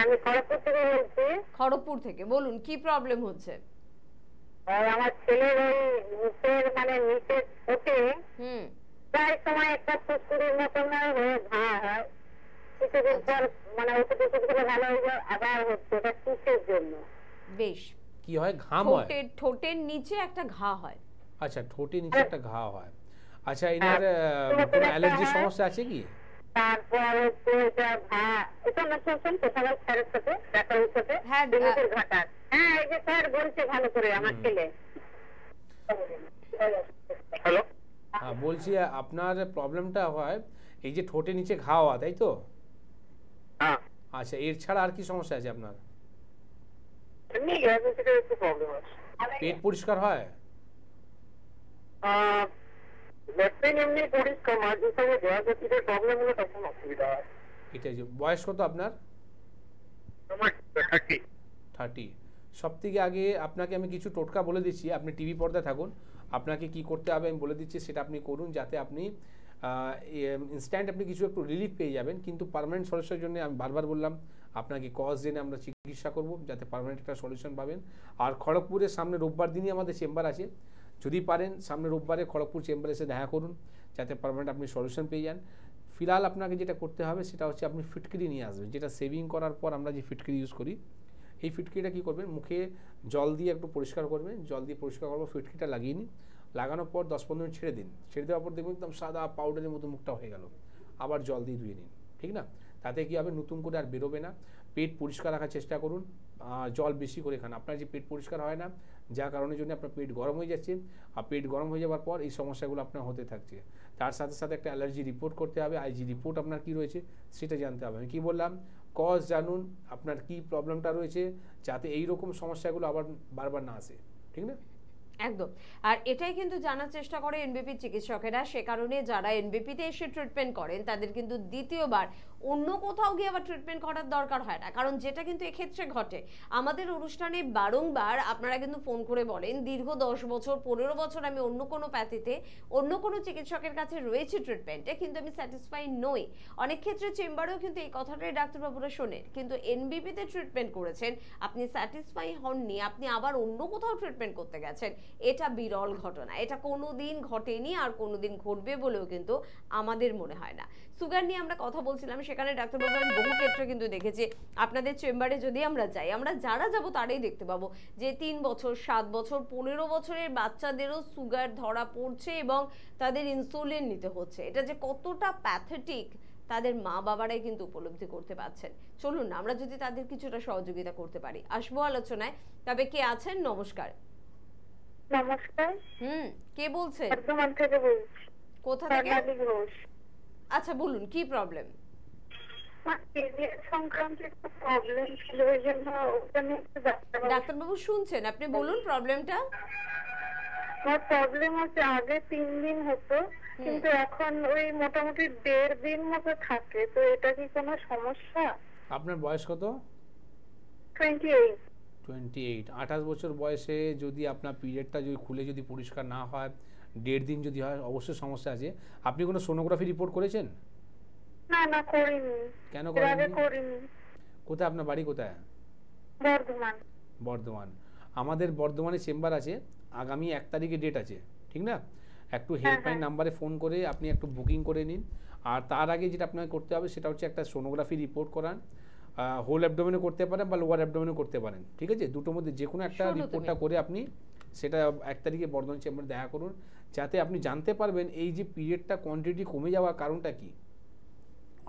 আমি খড়গপুর থেকে বলছি। খড়গপুর থেকে বলুন, কি প্রবলেম হচ্ছে? আমার ছেলের ওই নিচের মানে নিচের ঠোঁটে প্রায় সময় একটা ফুসকুড়ির মতন ঘা হয়, কিছুদিন পর মানে ওষুধ করে ভালো হয়ে যায়, আবার হচ্ছে, এটা কিসের জন্য? বেশ, কি হয়, ঘাম হয়, ঠোঁটের নিচে একটা ঘা হয়। আচ্ছা, ঠোঁটের নিচে একটা ঘা হয়। আচ্ছা, এনার কোনো অ্যালার্জি সমস্যা আছে কি? তারপর হচ্ছে এটা ঘা, এটা না শুনছেন কোথাও স্যারের সাথে দেখা হচ্ছে, হ্যাঁ ঘাটা। হ্যাঁ, এই যে স্যার বলছে ভালো করে আমার ছেলে। হ্যালো। হ্যাঁ, বলছি আপনার প্রবলেমটা হয় এই যে ঠোঁটের নিচে ঘা হওয়া, তাই তো? হ্যাঁ। আচ্ছা, এর ছাড়া আর কি সমস্যা আছে আপনার? এমনি গ্যাসের থেকে একটু প্রবলেম আছে। পেট পরিষ্কার হয়? ল্যাট্রিন এমনি পরিষ্কার, মাঝে সাঝে গ্যাসের থেকে প্রবলেম হলে তখন অসুবিধা হয়। এটা যে বয়স কত আপনার? আমার 30। সব থেকে আগে আপনাকে আমি কিছু টোটকা বলে দিচ্ছি, আপনি টিভি পর্দায় থাকুন। আপনাকে কি করতে হবে আমি বলে দিচ্ছি, সেটা আপনি করুন, যাতে আপনি ইনস্ট্যান্ট আপনি কিছু একটু রিলিফ পেয়ে যাবেন। কিন্তু পার্মানেন্ট সলিউশনের জন্য আমি বারবার বললাম আপনাকে কজ জেনে আমরা চিকিৎসা করব, যাতে পার্মানেন্ট একটা সলিউশন পাবেন। আর খড়গপুরের সামনে রোববার দিনই আমাদের চেম্বার আছে, যদি পারেন সামনে রোববারে খড়গপুর চেম্বারে এসে দেখা করুন, যাতে পার্মানেন্ট আপনি সলিউশন পেয়ে যান। ফিলহাল আপনাকে যেটা করতে হবে সেটা হচ্ছে আপনি ফিটকিরি নিয়ে আসবেন, যেটা সেভিং করার পর আমরা যে ফিটকিরি ইউজ করি, এই ফিটকিরিটা কী করবেন, মুখে জল দিয়ে একটু পরিষ্কার করবেন, জল দিয়ে পরিষ্কার করবো, ফিটকিরিটা লাগিয়ে নিন। লাগানোর পর 10-15 মিনিট ছেড়ে দিন। ছেড়ে দেওয়ার পর দেখবেন একদম সাদা পাউডারের মতো মুখটা হয়ে গেল। আবার জল দিয়ে ধুয়ে নিন, ঠিক না। তাতে কী হবে, নতুন করে আর বেরোবে না। পেট পরিষ্কার রাখার চেষ্টা করুন, জল বেশি করে খান। আপনার যে পেট পরিষ্কার হয় না, যা কারণের জন্য আপনার পেট গরম হয়ে যাচ্ছে, আর পেট গরম হয়ে যাওয়ার পর এই সমস্যাগুলো আপনার হতে থাকছে। তার সাথে সাথে একটা অ্যালার্জি রিপোর্ট করতে হবে, আইজি রিপোর্ট আপনার কী রয়েছে সেটা জানতে হবে। আমি কী বললাম, কজ জানুন, আপনার কি প্রবলেমটা রয়েছে, যাতে এই রকম সমস্যাগুলো আবার বারবার না আসে, ঠিক না। একদম। আর এটাই কিন্তু জানার চেষ্টা করে এনবিপি চিকিৎসকেরা, সে কারণে যারা এনবিপিতে এসে ট্রিটমেন্ট করেন তাদের কিন্তু দ্বিতীয়বার অন্য কোথাও গিয়ে আবার ট্রিটমেন্ট করার দরকার হয় না। কারণ যেটা কিন্তু এক্ষেত্রে ঘটে, আমাদের অনুষ্ঠানে বারংবার আপনারা কিন্তু ফোন করে বলেন দীর্ঘ 10 বছর 15 বছর আমি অন্য কোনো প্যাথিতে অন্য কোনো চিকিৎসকের কাছে রয়েছে ট্রিটমেন্টে, কিন্তু আমি স্যাটিসফাই নই। অনেক ক্ষেত্রে চেম্বারেও কিন্তু এই কথাটাই ডাক্তারবাবুরা শোনেন, কিন্তু এনবিপিতে ট্রিটমেন্ট করেছেন, আপনি স্যাটিসফাই হননি, আপনি আবার অন্য কোথাও ট্রিটমেন্ট করতে গেছেন, এটা বিরল ঘটনা। এটা কোনোদিন ঘটেনি আর কোনোদিন ঘটবে বলেও কিন্তু আমাদের মনে হয় না। সুগার নিয়ে আমরা কথা বলছিলাম, সেখানে ডাক্তারবাবু আমি বহু ক্ষেত্রে কিন্তু দেখেছি আপনাদের চেম্বারে যদি আমরা যাই, আমরা যারা যাবো তারাই দেখতে পাবো যে 3 বছর 7 বছর 15 বছরের বাচ্চাদেরও সুগার ধরা পড়ছে এবং তাদের ইনসুলিন নিতে হচ্ছে। এটা যে কতটা প্যাথেটিক তাদের মা বাবারাই কিন্তু উপলব্ধি করতে পারছেন। চলুন না আমরা যদি তাদের কিছুটা সহযোগিতা করতে পারি। আসবো আলোচনায়। তবে কে আছেন? নমস্কার। নমস্কার। কে বলছেন? বর্ধমান থেকে বলছি। কোথা থেকে? আচ্ছা বলুন, কি প্রবলেম? সংক্রান্ত একটা প্রবলেম ছিল, এই জন্য ওখানে একটু ডাক্তারবাবু শুনছেন, আপনি বলুন প্রবলেমটা। আমার প্রবলেম হচ্ছে আগে 3 দিন হতো, কিন্তু এখন ওই মোটামুটি 1.5 দিন মতো থাকে। তো এটা কি কোনো সমস্যা? আপনার বয়স কত? 28। 28 বছর বয়সে যদি আপনার পিরিয়ডটা যদি খুলে যদি পরিষ্কার না হয়, 1.5 দিন যদি হয়, অবশ্যই সমস্যা আছে। আপনি কোনো সোনোগ্রাফি রিপোর্ট করেছেন? না না করিনি। কেন করিনি? কোথায় আপনার বাড়ি? কোথায়? বর্ধমান। বর্ধমান। আমাদের বর্ধমানে চেম্বার আছে, আগামী 1 তারিখে ডেট আছে, ঠিক না। একটু হেল্পলাইন নাম্বারে ফোন করে আপনি একটু বুকিং করে নিন। আর তার আগে যেটা আপনাকে করতে হবে সেটা হচ্ছে একটা সোনোগ্রাফি রিপোর্ট করান, হোল অ্যাবডোমেনে করতে পারেন বা লোয়ার অ্যাবডোমেনে করতে পারেন, ঠিক আছে? দুটোর মধ্যে যে কোনো একটা রিপোর্টটা করে আপনি সেটা 1 তারিখে বর্ধমান চেম্বারে দেখা করুন, যাতে আপনি জানতে পারবেন এই যে পিরিয়ডটা কোয়ান্টিটি কমে যাওয়ার কারণটা কি।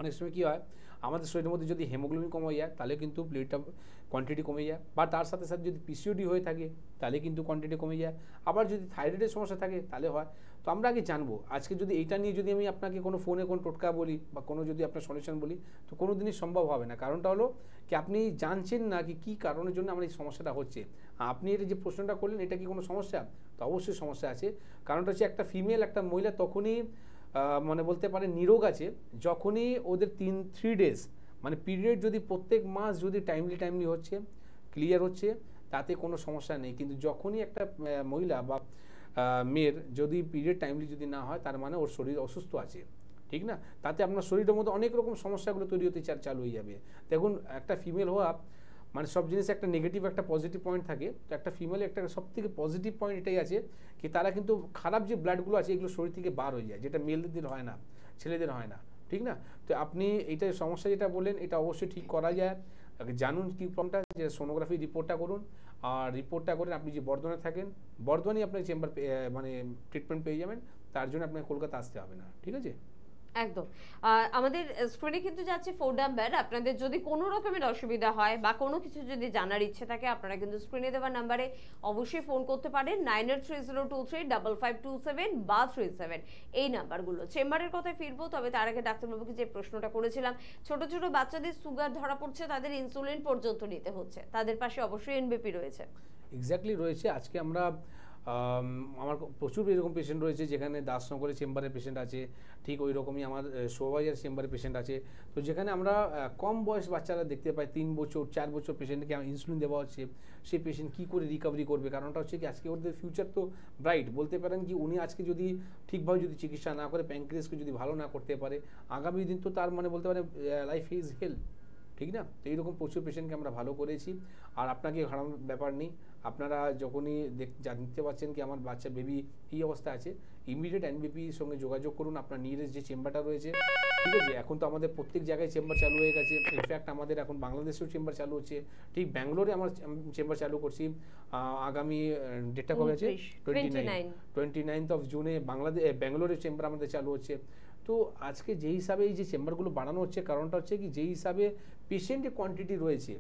অনেক সময় কী হয়, আমাদের শরীরের মধ্যে যদি হিমোগ্লোবিন কমে যায় তাহলে কিন্তু ব্লাডটা কোয়ান্টিটি কমে যায়, বা তার সাথে সাথে যদি পিসিওডি হয়ে থাকে তাহলে কিন্তু কোয়ান্টিটি কমে যায়, আবার যদি থাইরয়েডের সমস্যা থাকে তাহলে হয়। তো আমরা আগে জানবো, আজকে যদি এইটা নিয়ে যদি আমি আপনাকে কোনো ফোনে কোনো টোটকা বলি বা কোনো যদি আপনার সলিউশন বলি, তো কোনো দিনই সম্ভব হবে না। কারণটা হলো কি, আপনি জানছেন না কি কী কারণের জন্য আমার এই সমস্যাটা হচ্ছে। আপনি এটা যে প্রশ্নটা করলেন, এটা কি কোনো সমস্যা? তো অবশ্যই সমস্যা আছে। কারণটা হচ্ছে একটা ফিমেল, একটা মহিলা তখনই মানে বলতে পারে নিরোগ আছে যখনই ওদের 3 ডেজ মানে পিরিয়ড যদি প্রত্যেক মাস যদি টাইমলি হচ্ছে, ক্লিয়ার হচ্ছে, তাতে কোনো সমস্যা নেই। কিন্তু যখনই একটা মহিলা বা মেয়ের যদি পিরিয়ড টাইমলি যদি না হয়, তার মানে ওর শরীর অসুস্থ আছে, ঠিক না? তাতে আপনার শরীরের মধ্যে অনেক রকম সমস্যাগুলো তৈরি হতে চালু হয়ে যাবে। দেখুন, একটা ফিমেল হওয়া মানে সব জিনিসে একটা নেগেটিভ একটা পজিটিভ পয়েন্ট থাকে। তো একটা ফিমেলে একটা সবথেকে পজিটিভ পয়েন্ট এটাই আছে কি, তারা কিন্তু খারাপ যে ব্লাডগুলো আছে এগুলো শরীর থেকে বার হয়ে যায়, যেটা মেয়েদের হয় না, ছেলেদের হয় না, ঠিক না? তো আপনি এইটা সমস্যা যেটা বললেন, এটা অবশ্যই ঠিক করা যায়। জানুন কি প্রবলেমটা, যে সোনোগ্রাফি রিপোর্টটা করুন, আর রিপোর্টটা করেন আপনি যে বর্ধমানে থাকেন, বর্ধমানেই আপনার চেম্বার মানে ট্রিটমেন্ট পেয়ে যাবেন, তার জন্য আপনাকে কলকাতা আসতে হবে না, ঠিক আছে? একদম। আমাদের স্ক্রিনে কিন্তু যাচ্ছে ফোন নাম্বার, আপনাদের যদি কোনো রকমের অসুবিধা হয় বা কোনো কিছু যদি জানার ইচ্ছে থাকে, আপনারা কিন্তু স্ক্রিনে দেওয়া নাম্বারে অবশ্যই ফোন করতে পারেন, 9830235527 বা 37 এই নাম্বারগুলো। চেম্বারের কথায় ফিরবো, তবে তার আগে ডাক্তারবাবুকে যে প্রশ্নটা করেছিলাম, ছোট ছোট বাচ্চাদের সুগার ধরা পড়ছে, তাদের ইনসুলিন পর্যন্ত নিতে হচ্ছে, তাদের পাশে অবশ্যই এনবিপি রয়েছে। এক্স্যাক্টলি রয়েছে। আজকে আমরা আমার প্রচুর এরকম পেশেন্ট রয়েছে, যেখানে দাসনগরের চেম্বারে পেশেন্ট আছে, ঠিক ওই রকমই আমার শোভাবাজার চেম্বারে পেশেন্ট আছে। তো যেখানে আমরা কম বয়স বাচ্চারা দেখতে পাই, 3 বছর 4 বছর পেশেন্টকে ইনসুলিন দেওয়া হচ্ছে, সেই পেশেন্ট কী করে রিকভারি করবে? কারণটা হচ্ছে কি, আজকে ওদের ফিউচার তো ব্রাইট। বলতে পারেন কি, উনি আজকে যদি ঠিকভাবে যদি চিকিৎসা না করে, প্যানক্রিয়াসকে যদি ভালো না করতে পারে, আগামী দিন তো তার মানে বলতে পারে লাইফ ইজ হেল, ঠিক না? তো এইরকম প্রচুর পেশেন্টকে আমরা ভালো করেছি। আর আপনাকে হারানোর ব্যাপার নেই, আপনারা যখনই জানতে পারছেন কি আমার বাচ্চা বেবি এই অবস্থা আছে, ইমিডিয়েট এনবিপির সঙ্গে যোগাযোগ করুন। আপনার নিয়ারেস্ট যে চেম্বারটা রয়েছে, ঠিক আছে? এখন তো আমাদের প্রত্যেক জায়গায় চেম্বার চালু হয়ে গেছে, ইনফ্যাক্ট আমাদের এখন বাংলাদেশেও চেম্বার চালু হচ্ছে, ঠিক ব্যাঙ্গালোরে আমার চেম্বার চালু করছি। আগামী ডেটটা কবে আছে? 29th অফ জুনে ব্যাঙ্গালোরের চেম্বার আমাদের চালু হচ্ছে। তো আজকে যেই হিসাবে এই যে চেম্বারগুলো বাড়ানো হচ্ছে, কারণটা হচ্ছে কি, যেই হিসাবে পেশেন্টের কোয়ান্টিটি রয়েছে,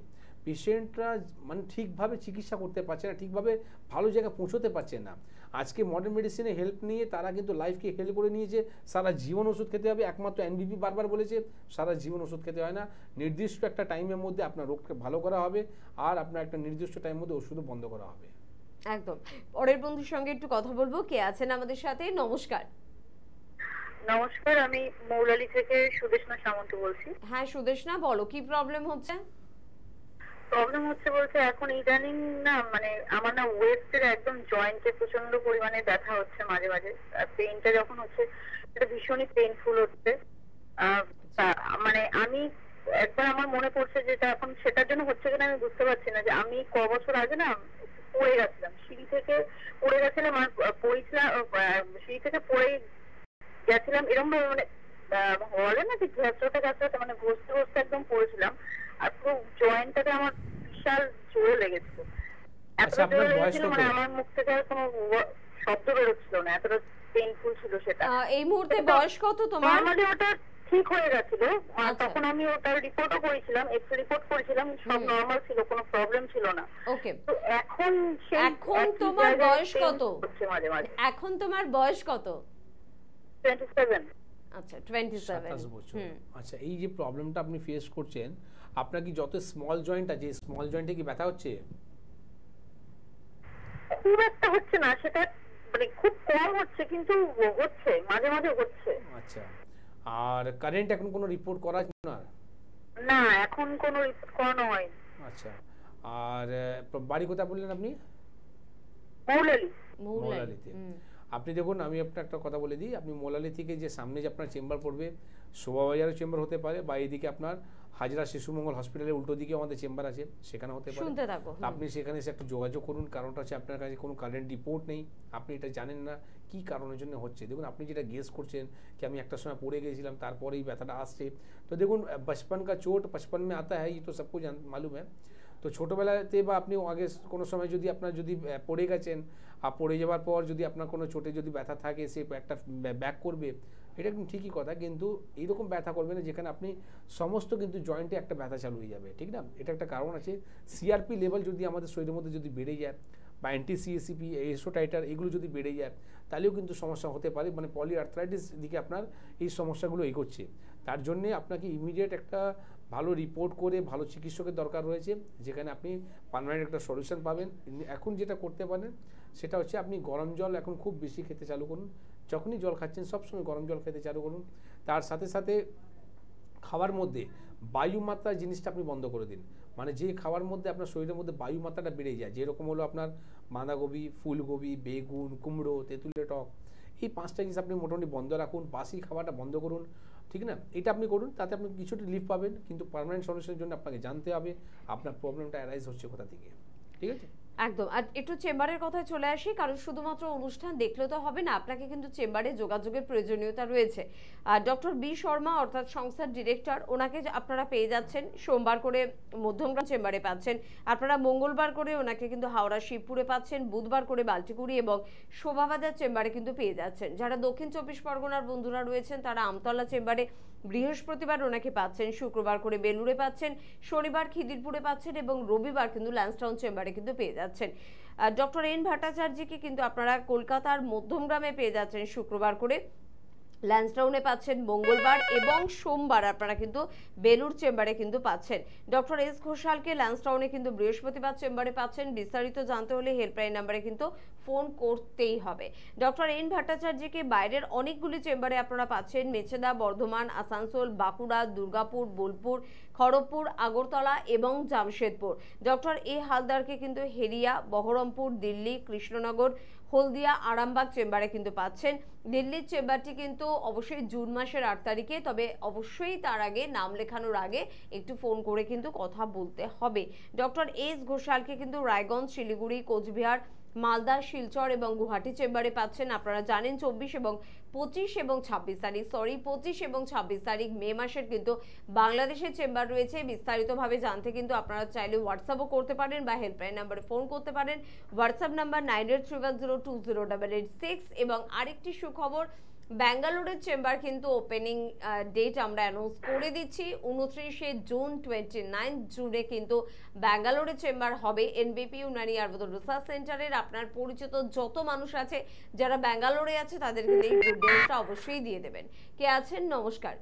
পেশেন্টরা মানে ঠিকভাবে চিকিৎসা করতে পারছে না, ঠিকভাবে ভালো জায়গায় পৌঁছতে পারছে না। আজকে মডার্ন মেডিসিনে হেল্প নিয়ে তারা কিন্তু লাইফকে হেল্প করে নিয়েছে, সারা জীবন ওষুধ খেতে হবে। একমাত্র এনবিপি বারবার বলেছে সারা জীবন ওষুধ খেতে হয় না, নির্দিষ্ট একটা টাইমের মধ্যে আপনার রোগকে ভালো করা হবে, আর আপনার একটা নির্দিষ্ট টাইমের মধ্যে ওষুধও বন্ধ করা হবে। একদম। পরের বন্ধুর সঙ্গে একটু কথা বলবো, কে আছেন আমাদের সাথে? নমস্কার। নমস্কার, আমি মৌলালি থেকে সুদেশনা সামন্ত বলছি। হ্যাঁ সুদেশনা, বলো কি প্রবলেম হচ্ছে? প্রবলেম হচ্ছে বলতে এখন ইদানিং না, মানে আমার না ওয়েস্টের একদম জয়েন্টে প্রচন্ড পরিমাণে ব্যথা হচ্ছে মাঝে মাঝে, আর পেইনটা যখন হচ্ছে এটা ভীষণই পেইনফুল হচ্ছে। মানে আমি একবার আমার মনে পড়ছে যেটা এখন সেটার জন্য হচ্ছে কিনা আমি বুঝতে পারছি না, যে আমি ক বছর আগে না পড়ে গেছিলাম, সিঁড়ি থেকে পড়ে গেছিলাম, আর পড়েছিলাম সিঁড়ি থেকে পড়ে গেছিলাম এরকম ভাবে, মানে বলে না যে ঘাসতে মানে ঘষতে ঘষতে একদম পড়েছিলাম, আর পুরো জয়েন্টটাতে আমার বিশাল জোরে লেগেছিল, এতটা জোরে লেগেছিল মানে আমার মুখ থেকে আর কোনো শব্দ বেরোচ্ছিল না, এতটা পেইনফুল ছিল সেটা। এই মুহূর্তে বয়স কত তোমার? নরমালি ওটা ঠিক হয়ে গেছিল, তখন আমি ওটার রিপোর্টও করেছিলাম, এক্স রিপোর্ট করেছিলাম, সব নরমাল ছিল, কোনো প্রবলেম ছিল না। ওকে, তো এখন তোমার বয়স কত? মাঝে মাঝে এখন তোমার বয়স কত? 27। আচ্ছা 27 বছর। আচ্ছা, এই যে প্রবলেমটা আপনি ফেস করছেন, আপনার কি যত স্মল জয়েন্ট আছে, স্মল জয়েন্টে কি ব্যথা হচ্ছে? খুব একটা হচ্ছে না, সেটা মানে খুব কম হচ্ছে, কিন্তু হচ্ছে মাঝে মাঝে হচ্ছে। আচ্ছা, আর কারেন্ট এখন কোনো রিপোর্ট করা না? না, এখন কোনো রিপোর্ট করানো হয়নি। আচ্ছা, আর বাড়ি কোথায় বললেন আপনি? মৌলালিতে। আপনি দেখুন, আমি আপনার একটা কথা বলে দিই, আপনি মোলালি থেকে যে সামনে যে আপনার চেম্বার পড়বে, শোভাবাজারের চেম্বার হতে পারে, বা এইদিকে আপনার হাজরা শিশু মঙ্গল হসপিটালের উল্টো দিকে আমাদের চেম্বার আছে, সেখানে হতে পারে। শুনতে থাকো। আপনি সেখানে এসে একটু যোগাযোগ করুন। কারণটা হচ্ছে আপনার কাছে কোনো কারেন্ট রিপোর্ট নেই, আপনি এটা জানেন না কী কারণের জন্য হচ্ছে। দেখুন আপনি যেটা গেস করছেন কি আমি একটা সময় পড়ে গেছিলাম তারপরেই ব্যথাটা আসছে, তো দেখুন বচপন কা চোট বচপন মে আতা হ্যায়, এই তো সবকো মালুম হ্যায়। তো ছোটোবেলাতে বা আপনি আগে কোনো সময় যদি আপনার যদি পড়ে গেছেন, আর পড়ে যাওয়ার পর যদি আপনার কোনো চোটে যদি ব্যথা থাকে সে একটা ব্যাক করবে, এটা একদম ঠিকই কথা, কিন্তু এইরকম ব্যথা করবে না যেখানে আপনি সমস্ত কিন্তু জয়েন্টে একটা ব্যথা চালু হয়ে যাবে, ঠিক না? এটা একটা কারণ আছে। সিআরপি লেভেল যদি আমাদের শরীরের মধ্যে যদি বেড়ে যায়, বা অ্যান্টি-সিএসিপি এসোটাইটার এগুলো যদি বেড়ে যায়, তাহলেও কিন্তু সমস্যা হতে পারে, মানে পলিআর্থ্রাইটিস দিকে আপনার এই সমস্যাগুলো এগোচ্ছে। তার জন্যে আপনাকে ইমিডিয়েট একটা ভালো রিপোর্ট করে ভালো চিকিৎসকের দরকার রয়েছে, যেখানে আপনি পার্মানেন্ট একটা সলিউশন পাবেন। এখন যেটা করতে পারেন সেটা হচ্ছে আপনি গরম জল এখন খুব বেশি খেতে চালু করুন, যখনই জল খাচ্ছেন সবসময় গরম জল খেতে চালু করুন। তার সাথে সাথে খাওয়ার মধ্যে বায়ুমাত্রা জিনিসটা আপনি বন্ধ করে দিন, মানে যে খাওয়ার মধ্যে আপনার শরীরের মধ্যে বায়ুমাত্রাটা বেড়ে যায়, যেরকম হলো আপনার বাঁধাকপি, ফুলকপি, বেগুন, কুমড়ো, তেঁতুলের টক, এই 5টা জিনিস আপনি মোটামুটি বন্ধ রাখুন। বাসি খাওয়াটা বন্ধ করুন, ঠিক না? এটা আপনি করুন, তাতে আপনি কিছুটা রিলিফ পাবেন, কিন্তু পার্মানেন্ট সলিউশনের জন্য আপনাকে জানতে হবে আপনার প্রবলেমটা অ্যারাইজ হচ্ছে কোথা থেকে, ঠিক আছে? একদম। আর একটু চেম্বারের কথায় চলে আসি, কারণ শুধুমাত্র অনুষ্ঠান দেখলে তো হবে না, আপনাকে কিন্তু চেম্বারে যোগাযোগের প্রয়োজনীয়তা রয়েছে। ডক্টর বি শর্মা অর্থাৎ সংস্থার ডিরেক্টর, ওনাকে আপনারা পেয়ে যাচ্ছেন সোমবার করে মধ্যমগ্রাম চেম্বারে পাচ্ছেন, আপনারা মঙ্গলবার করে ওনাকে কিন্তু হাওড়া শিবপুরে পাচ্ছেন, বুধবার করে বাল্টিকুড়ি এবং শোভাবাজার চেম্বারে কিন্তু পেয়ে যাচ্ছেন। যারা দক্ষিণ 24 পরগনার বন্ধুরা রয়েছেন তারা আমতলা চেম্বারে বৃহস্পতিবার ওনাকে পাচ্ছেন, শুক্রবার করে বেলুড়ে পাচ্ছেন, শনিবার খিদিরপুরে পাচ্ছেন এবং রবিবার কিন্তু ল্যান্সটাউন চেম্বারে কিন্তু পেয়ে যাচ্ছেন। ডক্টর এন ভট্টাচার্যকে কিন্তু আপনারা কলকাতার মধ্যমগ্রামে পেয়ে যাচ্ছেন শুক্রবার করে, ল্যান্সডাউনে পাচ্ছেন মঙ্গলবার এবং সোমবার আপনারা কিন্তু বেলুর চেম্বারে কিন্তু পাচ্ছেন। ডক্টর এস ঘোষালকে ল্যান্সডাউনে কিন্তু বৃহস্পতিবার চেম্বারে পাচ্ছেন। বিস্তারিত জানতে হলে হেল্পলাইন নাম্বারে কিন্তু ফোন করতেই হবে। ডক্টর এন ভট্টাচার্যকে বাইরের অনেকগুলি চেম্বারে আপনারা পাচ্ছেন, মেচেদা, বর্ধমান, আসানসোল, বাঁকুড়া, দুর্গাপুর, বোলপুর, খড়গপুর, আগরতলা এবং জামশেদপুর। ডক্টর এ হালদারকে কিন্তু হেরিয়া, বহরমপুর, দিল্লি, কৃষ্ণনগর, হলদিয়া, আরামবাগ চেম্বারে কিন্তু পাচ্ছেন। দিল্লির চেম্বারটি কিন্তু অবশ্যই জুন মাসের 8 তারিখে, তবে অবশ্যই তার আগে নাম লেখানোর আগে একটু ফোন করে কিন্তু কথা বলতে হবে। ডক্টর এস ঘোষালকে কিন্তু রায়গঞ্জ, শিলিগুড়ি, কোচবিহার, মালদা, শিলচর এবং গুয়াহাটি চেম্বারে পাচ্ছেন। আপনারা জানেন 24 এবং 25 এবং 26 তারিখ 25 এবং 26 তারিখ মে মাসের কিন্তু বাংলাদেশের চেম্বার রয়েছে। বিস্তারিতভাবে জানতে কিন্তু আপনারা চাইলে হোয়াটসঅ্যাপও করতে পারেন বা হেল্পলাইন নাম্বারে ফোন করতে পারেন। WhatsApp number 9830020886। এবং আরেকটি সুখবর, ব্যাঙ্গালোরের চেম্বার কিন্তু ওপেনিং ডেট আমরা অ্যানাউন্স করে দিচ্ছি 29 জুন, 29 জুনে কিন্তু ব্যাঙ্গালোরের চেম্বার হবে এনবিপি ইউনানি আয়ুর্বেদ রিসার্চ সেন্টারের। আপনার পরিচিত যত মানুষ আছে যারা ব্যাঙ্গালোরে আছে তাদেরকে এই গুড নিউজটা অবশ্যই দিয়ে দেবেন। কে আছেন? নমস্কার।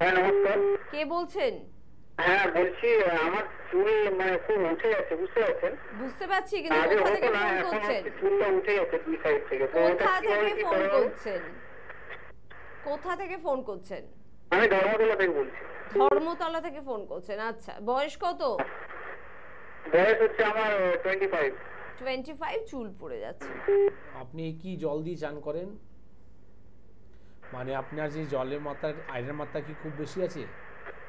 হ্যাঁ নমস্কার। কে বলছেন? হ্যাঁ বলছি, আমার চুল মানে খুব উঠে যাচ্ছে, বুঝতে পারছেন? বুঝতে পারছি, কিন্তু কোথা থেকে ফোন করছেন? চুলটা উঠে যাচ্ছে দুই সাইড থেকে। কোথা থেকে ফোন করছেন? কোথা থেকে ফোন করছেন? আমি ধর্মতলা থেকে বলছি। ধর্মতলা থেকে ফোন করছেন, আচ্ছা। বয়স কত? বয়স হচ্ছে আমার 25। 25, চুল পড়ে যাচ্ছে। আপনি কি জল দিয়ে চান করেন? মানে আপনার যে জলের মাত্রা, আয়রনের মাত্রা কি খুব বেশি আছে?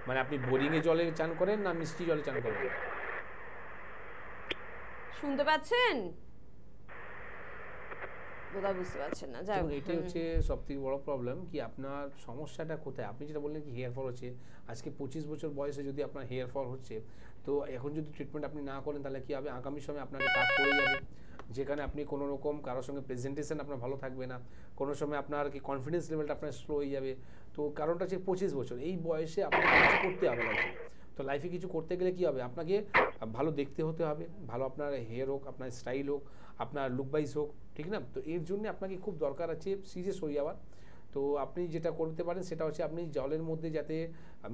মানে আপনি বোরিংয়ে জলে চান করেন না মিষ্টি জলে চান করেন? শুনতে পাচ্ছেন? বোধহয় বুঝতে পারছেন না। যাই হোক, এটা হচ্ছে সবথেকে বড় প্রবলেম কি আপনার সমস্যাটা কোথায়। আপনি যেটা বললেন কি হেয়ার ফল হচ্ছে, আজকে 25 বছর বয়সে যদি আপনার হেয়ার ফল হচ্ছে, তো এখন যদি ট্রিটমেন্ট আপনি না করেন তাহলে কি হবে, আগামী সময় আপনাকে টাক পড়ে যাবে, যেখানে আপনি কোনো রকম কারোর সঙ্গে প্রেজেন্টেশন আপনার ভালো থাকবে না, কোনো সময় আপনার কি কনফিডেন্স লেভেলটা আপনার স্লো হয়ে যাবে। তো কারণটা হচ্ছে 25 বছর, এই বয়সে আপনাকে কিছু করতে হবে লাইফে। তো লাইফে কিছু করতে গেলে কি হবে, আপনাকে ভালো দেখতে হতে হবে, ভালো আপনার হেয়ার হোক, আপনার স্টাইল হোক, আপনার লুক ওয়াইজ হোক, ঠিক না? তো এর জন্য আপনাকে খুব দরকার আছে সিরিয়াস হয়ে যাওয়ার। তো আপনি যেটা করতে পারেন সেটা হচ্ছে আপনি জলের মধ্যে যাতে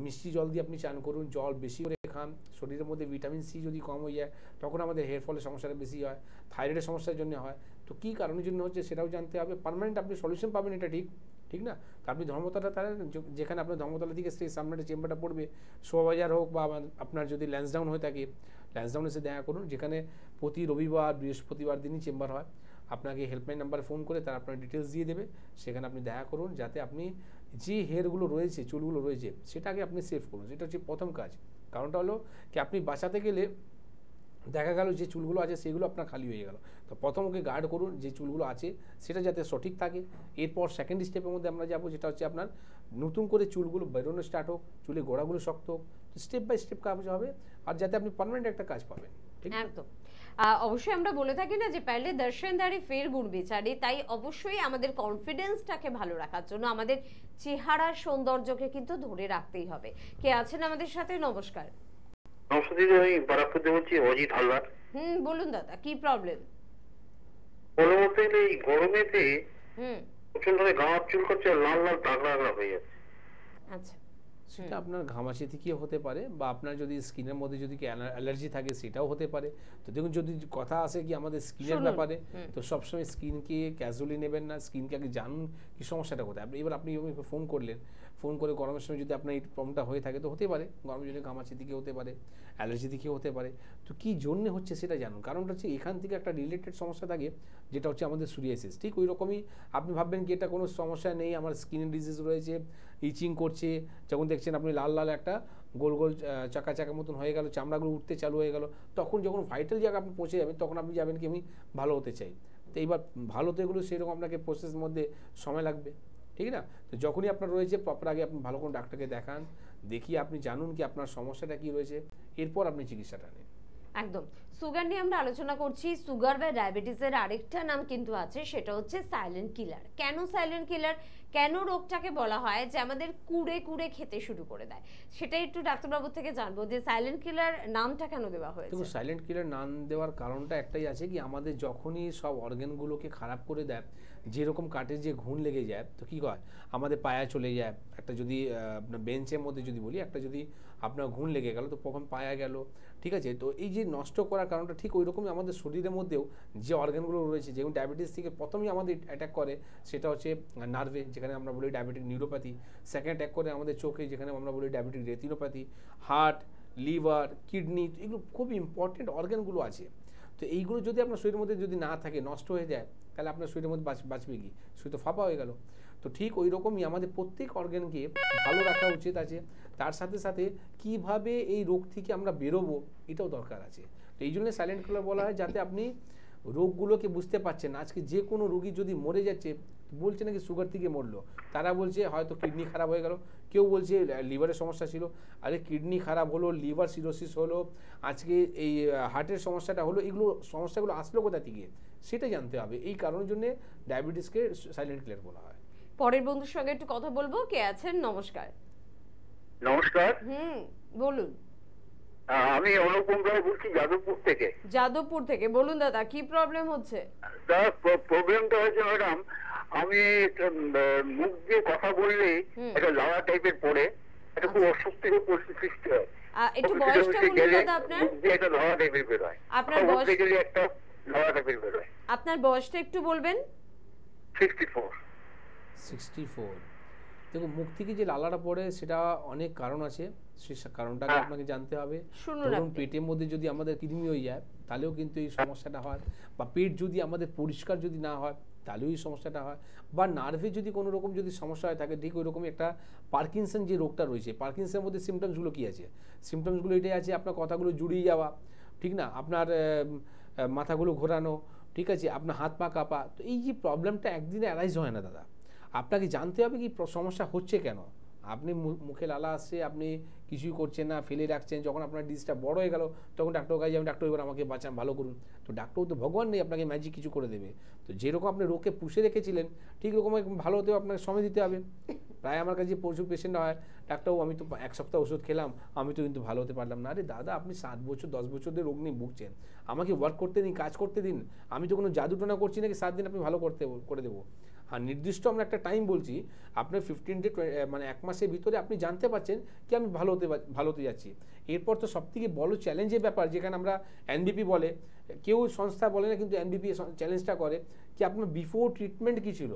মিষ্টি জল দিয়ে আপনি চান করুন, জল বেশি করে খান। শরীরের মধ্যে ভিটামিন সি যদি কম হয়ে যায় তখন আমাদের হেয়ার ফলের সমস্যাটা বেশি হয়, থাইরয়েডের সমস্যার জন্য হয়। তো কী কারণের জন্য হচ্ছে সেটাও জানতে হবে। পার্মানেন্ট আপনি সলিউশন পাবেন, এটা ঠিক, ঠিক না? তো আপনি ধর্মতলা, তাহলে যেখানে আপনার ধর্মতলা থেকে সেই সামনে চেম্বারটা পড়বে, শোভাবাজার হোক বা আপনার যদি ল্যান্সডাউন হয়ে থাকে, ল্যান্সডাউনে এসে দেখা করুন, যেখানে প্রতি রবিবার, বৃহস্পতিবার দিনই চেম্বার হয়। আপনাকে হেল্পলাইন নাম্বারে ফোন করে তারা আপনার ডিটেলস দিয়ে দেবে, সেখানে আপনি দেখা করুন, যাতে আপনি যে হেয়ারগুলো রয়েছে, চুলগুলো রয়েছে, সেটাকে আপনি সেভ করুন। সেটা হচ্ছে প্রথম কাজ। কারণটা হলো কি আপনি বাঁচাতে গেলে দেখা গেল যে চুলগুলো আছে সেগুলো আপনার খালি হয়ে গেল। তো প্রথম ওকে গার্ড করুন যে চুলগুলো আছে সেটা যাতে সঠিক থাকে। এরপর সেকেন্ড স্টেপের মধ্যে আমরা যাবো, যেটা হচ্ছে আপনার নতুন করে চুলগুলো বেরোনো স্টার্ট হোক, চুলের গোড়াগুলো শক্ত হোক। তো স্টেপ বাই স্টেপ কাজ হবে, আর যাতে আপনি পার্মানেন্ট একটা কাজ পাবেন। ঠিক একদম। অবশ্যই আমরা বলে থাকি না যে পহলে দর্শনদারি ফের গুণ বিচারি, তাই অবশ্যই আমাদের কনফিডেন্সটাকে ভালো রাখার জন্য আমাদের চেহারার সৌন্দর্যকে কিন্তু ধরে রাখতেই হবে। কে আছেন আমাদের সাথে? নমস্কার। নমস্কার দিদি, আমি বারাকপুর থেকে বলছি, অজিত হালদার। বলুন দাদা, কি প্রবলেম? বলতে গেলে এই গরমেতে প্রচন্ড গা চুল করছে, লাল লাল দাগ দাগ হয়ে যাচ্ছে। আচ্ছা, সেটা আপনার ঘামাচি থেকেও হতে পারে, বা আপনার যদি স্কিনের মধ্যে যদি অ্যালার্জি থাকে সেটাও হতে পারে। তো দেখুন, যদি কথা আসে কি আমাদের স্কিনের ব্যাপারে, তো সবসময় স্কিনকে ক্যাজুয়ালি নেবেন না, স্কিনকে আগে জানুন কি সমস্যাটা কোথায়। এবার আপনি ফোন করলেন, ফোন করে গরমের সময় যদি আপনার এই প্রবলেমটা হয়ে থাকে তো হতে পারে গরমের জন্য ঘামাচি থেকে হতে পারে, অ্যালার্জি থেকে হতে পারে। তো কী জন্য হচ্ছে সেটা জানুন। কারণটা হচ্ছে এখান থেকে একটা রিলেটেড সমস্যা থাকে, যেটা হচ্ছে আমাদের সোরিয়াসিস। ঠিক ওই রকমই আপনি ভাববেন কি এটা কোনো সমস্যা নেই, আমার স্কিনের ডিজিজ রয়েছে, ইচিং করছে, যখন দেখছেন আপনি লাল লাল একটা গোল গোল চাকা চাকা মতন হয়ে গেল, চামড়াগুলো উঠতে চালু হয়ে গেল, তখন যখন ভাইটাল জায়গা আপনি পৌঁছে যাবেন তখন আপনি যাবেন কি আমি ভালো হতে চাই। তো এইবার ভালো তো এগুলো সেরকম আপনাকে প্রসেসের মধ্যে সময় লাগবে, ঠিক না? তো যখনই আপনার রয়েছে প্রপার আগে আপনি ভালো করে ডাক্তারকে দেখান, দেখিয়ে আপনি জানুন কি আপনার সমস্যাটা কী রয়েছে, এরপর আপনি চিকিৎসাটা নিন। একদম। সুগার নিয়ে আমরা আলোচনা করছি। সুগার বা ডায়াবেটিসের আরেকটা নাম কিন্তু আছে, সেটা হচ্ছে সাইলেন্ট কিলার। কেন সাইলেন্ট কিলার, কেন রোগটাকে বলা হয় যে আমাদের কুড়ে কুড়ে খেতে শুরু করে দেয়, সেটাই একটু ডাক্তারবাবুর থেকে জানবো যে সাইলেন্ট কিলার নামটা কেন দেওয়া হয়েছে। দেখুন, সাইলেন্ট কিলার নাম দেওয়ার কারণটা একটাই আছে কি আমাদের যখনই সব অর্গানগুলোকে খারাপ করে দেয়, যেরকম কাঠে যে ঘুণ লেগে যায়, তো কী হয় আমাদের পায়া চলে যায়। একটা যদি আপনার বেঞ্চের মধ্যে যদি বলি, একটা যদি আপনার ঘুণ লেগে গেল তো প্রথম পায়া গেল, ঠিক আছে? তো এই যে নষ্ট করার কারণটা ঠিক ওই রকমই আমাদের শরীরের মধ্যেও যে অর্গানগুলো রয়েছে, যেমন ডায়াবেটিস থেকে প্রথমেই আমাদের অ্যাটাক করে সেটা হচ্ছে নার্ভে, যেখানে আমরা বলি ডায়াবেটিক নিউরোপ্যাথি। সেকেন্ড অ্যাটাক করে আমাদের চোখে, যেখানে আমরা বলি diabetic retinopathy. Heart, liver, kidney, এগুলো খুব ইম্পর্টেন্ট অর্গানগুলো আছে। তো এইগুলো যদি আপনার শরীরের মধ্যে যদি না থাকে, নষ্ট হয়ে যায়, তাহলে আপনার শরীরের মধ্যে বাঁচবে কি? শরীর তো ফাঁপা হয়ে গেল। তো ঠিক ওই রকমই আমাদের প্রত্যেক অর্গানকে ভালো রাখা উচিত আছে। তার সাথে সাথে কিভাবে এই রোগ থেকে আমরা বেরোবো এটাও দরকার আছে। তো এই জন্য সাইলেন্ট কিলার বলা হয়, যাতে আপনি রোগগুলোকে বুঝতে পারছেন। আজকে যে কোনো রোগী যদি মরে যাচ্ছে, বলছে নাকি সুগার থেকে মরলো, তারা বলছে হয়তো কিডনি খারাপ হয়ে গেল, কেউ বলছে লিভারের সমস্যা ছিল। আরে কিডনি খারাপ হলো, লিভার সিরোসিস হলো, আজকে এই হার্টের সমস্যাটা হলো, এগুলো সমস্যাগুলো আসলো কোথা থেকে সেটা জানতে হবে। এই কারণের জন্য ডায়াবেটিসকে সাইলেন্ট কিলার বলা হয়। পরের বন্ধুর সঙ্গে একটু কথা বলবো। কে আছেন? নমস্কার। নমস্কার। বলুন। আমি অনুপম রায় বলছি, যাদবপুর থেকে। যাদবপুর থেকে বলুন দাদা, কি প্রবলেম হচ্ছে? প্রবলেমটা হচ্ছে ম্যাডাম, আমি মুখ দিয়ে কথা বললে একটা লালা টাইপের পড়ে, এটা খুব অস্বস্তিকর পরিস্থিতি সৃষ্টি হয়। একটু বয়সটা বলুন দাদা আপনার। মুখ দিয়ে একটা লালা টাইপের বের হয়, আপনার বয়স গেলে একটা লালা টাইপের বের হয়। আপনার বয়সটা একটু বলবেন। 64। দেখুন, মুখ থেকে যে লালাটা পড়ে সেটা অনেক কারণ আছে, সে কারণটাকে আপনাকে জানতে হবে। ধরুন, পেটের মধ্যে যদি আমাদের কৃমি হয়ে যায় তাহলেও কিন্তু এই সমস্যাটা হয়, বা পেট যদি আমাদের পরিষ্কার যদি না হয় তাহলেও এই সমস্যাটা হয়, বা নার্ভে যদি কোনো রকম যদি সমস্যা হয়ে থাকে। ঠিক ওই রকমই একটা পার্কিনসন যে রোগটা রয়েছে, পার্কিনসনের মধ্যে সিমটমসগুলো কী আছে? সিমটমসগুলো এটাই আছে, আপনার কথাগুলো জুড়িয়ে যাওয়া, ঠিক না, আপনার মাথাগুলো ঘোরানো, ঠিক আছে, আপনার হাত পা কাঁপা। তো এই যে প্রবলেমটা একদিনে অ্যারাইজ হয় না দাদা, আপনাকে জানতে হবে কি সমস্যা হচ্ছে কেন। আপনি মুখে লালা আসছে, আপনি কিছুই করছেন না, ফেলে রাখছেন, যখন আপনার ডিজিজটা বড় হয়ে গেল তখন ডাক্তার কাছে যাবেন, ডাক্তার এবার আমাকে বাঁচান, ভালো করুন। তো ডাক্তার তো ভগবান নেই, আপনাকে ম্যাজিক কিছু করে দেবে। তো যেরকম আপনি রোগকে পুষে রেখেছিলেন ঠিক রকম ভালো হতেও আপনাকে সময় দিতে হবে। প্রায় আমার কাছে প্রচুর পেশেন্ট হয়, ডাক্তারবাবু আমি তো 1 সপ্তাহ ওষুধ খেলাম, আমি তো কিন্তু ভালো হতে পারলাম না। আরে দাদা, আপনি 7 বছর 10 বছর ধরে রোগ নিয়ে ভুগছেন, আমাকে ওয়ার্ক করতে দিন, কাজ করতে দিন। আমি তো কোনো জাদুটোনা করছি নাকি 7 দিন আপনি ভালো করে দেবো। হ্যাঁ, নির্দিষ্ট আমরা একটা টাইম বলছি, আপনার 15 to 20 মানে 1 মাসের ভিতরে আপনি জানতে পারছেন কি আমি ভালো হতে যাচ্ছি। এরপর তো সবথেকে বড় চ্যালেঞ্জের ব্যাপার, যেখানে আমরা এনবিপি বলে, কেউ সংস্থা বলে না কিন্তু এনবিপি চ্যালেঞ্জটা করে কি আপনার বিফোর ট্রিটমেন্ট কী ছিল,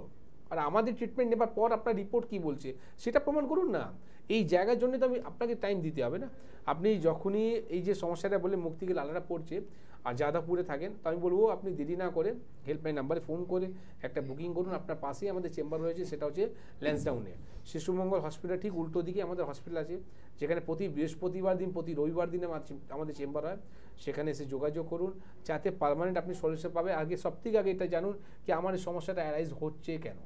আর আমাদের ট্রিটমেন্ট নেবার পর আপনার রিপোর্ট কী বলছে সেটা প্রমাণ করুন না। এই জায়গার জন্য তো আপনাকে টাইম দিতে হবে না। আপনি যখনই এই যে সমস্যাটা বলে মুখ থেকে লালাটা পড়ছে, আর যাদবপুরে থাকেন তো আমি বলবো আপনি দেরি না করে হেল্পলাইন নাম্বারে ফোন করে একটা বুকিং করুন। আপনার পাশেই আমাদের চেম্বার রয়েছে, সেটা হচ্ছে ল্যান্সডাউনে শিশুমঙ্গল হসপিটাল ঠিক উল্টো দিকে আমাদের হসপিটাল আছে, যেখানে প্রতি বৃহস্পতিবার দিন প্রতি রবিবার দিনে আমাদের চেম্বার হয়। সেখানে এসে যোগাযোগ করুন, যাতে পার্মানেন্ট আপনি সলিউশন পাবে। আগে সবথেকে আগে এটা জানুন কি আমার এই সমস্যাটা অ্যারাইজ হচ্ছে কেন,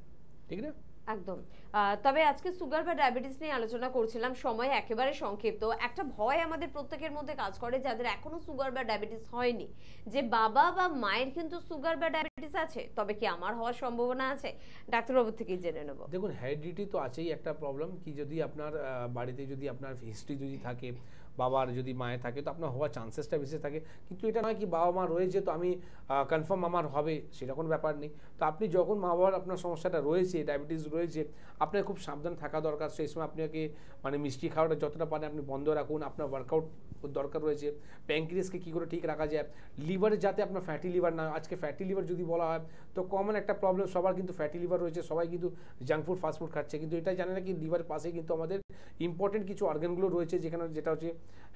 ঠিক না? একদম। তবে আজকে সুগার বা ডায়াবেটিস নিয়ে আলোচনা করছিলাম, সময় একেবারে সংক্ষিপ্ত। একটা ভয় আমাদের প্রত্যেকের মধ্যে কাজ করে যাদের এখনো সুগার বা ডায়াবেটিস হয়নি, যে বাবা বা মায়ের কিন্তু সুগার বা ডায়াবেটিস আছে, তবে কি আমার হওয়ার সম্ভাবনা আছে? ডাক্তারবাবু থেকেই জেনে নেব। দেখুন, হেরিডিটি তো আছেই একটা প্রবলেম, কি যদি আপনার বাড়িতে যদি আপনার হিস্ট্রি যদি থাকে, বাবার যদি মায়ের থাকে, তো আপনার হওয়ার চান্সেসটা বেশি থাকে। কিন্তু এটা নয় কি বাবা মা রয়েছে তো আমি কনফার্ম আমার হবে, সেটা কোনো ব্যাপার নেই। তো আপনি যখন মা বাবার আপনার সমস্যাটা রয়েছে, ডায়াবেটিস রয়েছে, আপনার খুব সাবধান থাকা দরকার। সেই সময় আপনাকে মানে মিষ্টি খাওয়াটা যতটা পারেন আপনি বন্ধ রাখুন। আপনার ওয়ার্কআউট দরকার রয়েছে। প্যাঙ্ক্রিয়াসকে কী করে ঠিক রাখা যায়, লিভারে যাতে আপনার ফ্যাটি লিভার না, আজকে ফ্যাটি লিভার যদি বলা হয় তো কমন একটা প্রবলেম, সবার কিন্তু ফ্যাটি লিভার রয়েছে, সবাই কিন্তু জাঙ্ক ফুড ফাস্টফুড খাচ্ছে, কিন্তু এটা জানে না কি লিভারের পাশে কিন্তু আমাদের ইম্পর্টেন্ট কিছু অর্গানগুলো রয়েছে, যেখানে যেটা হচ্ছে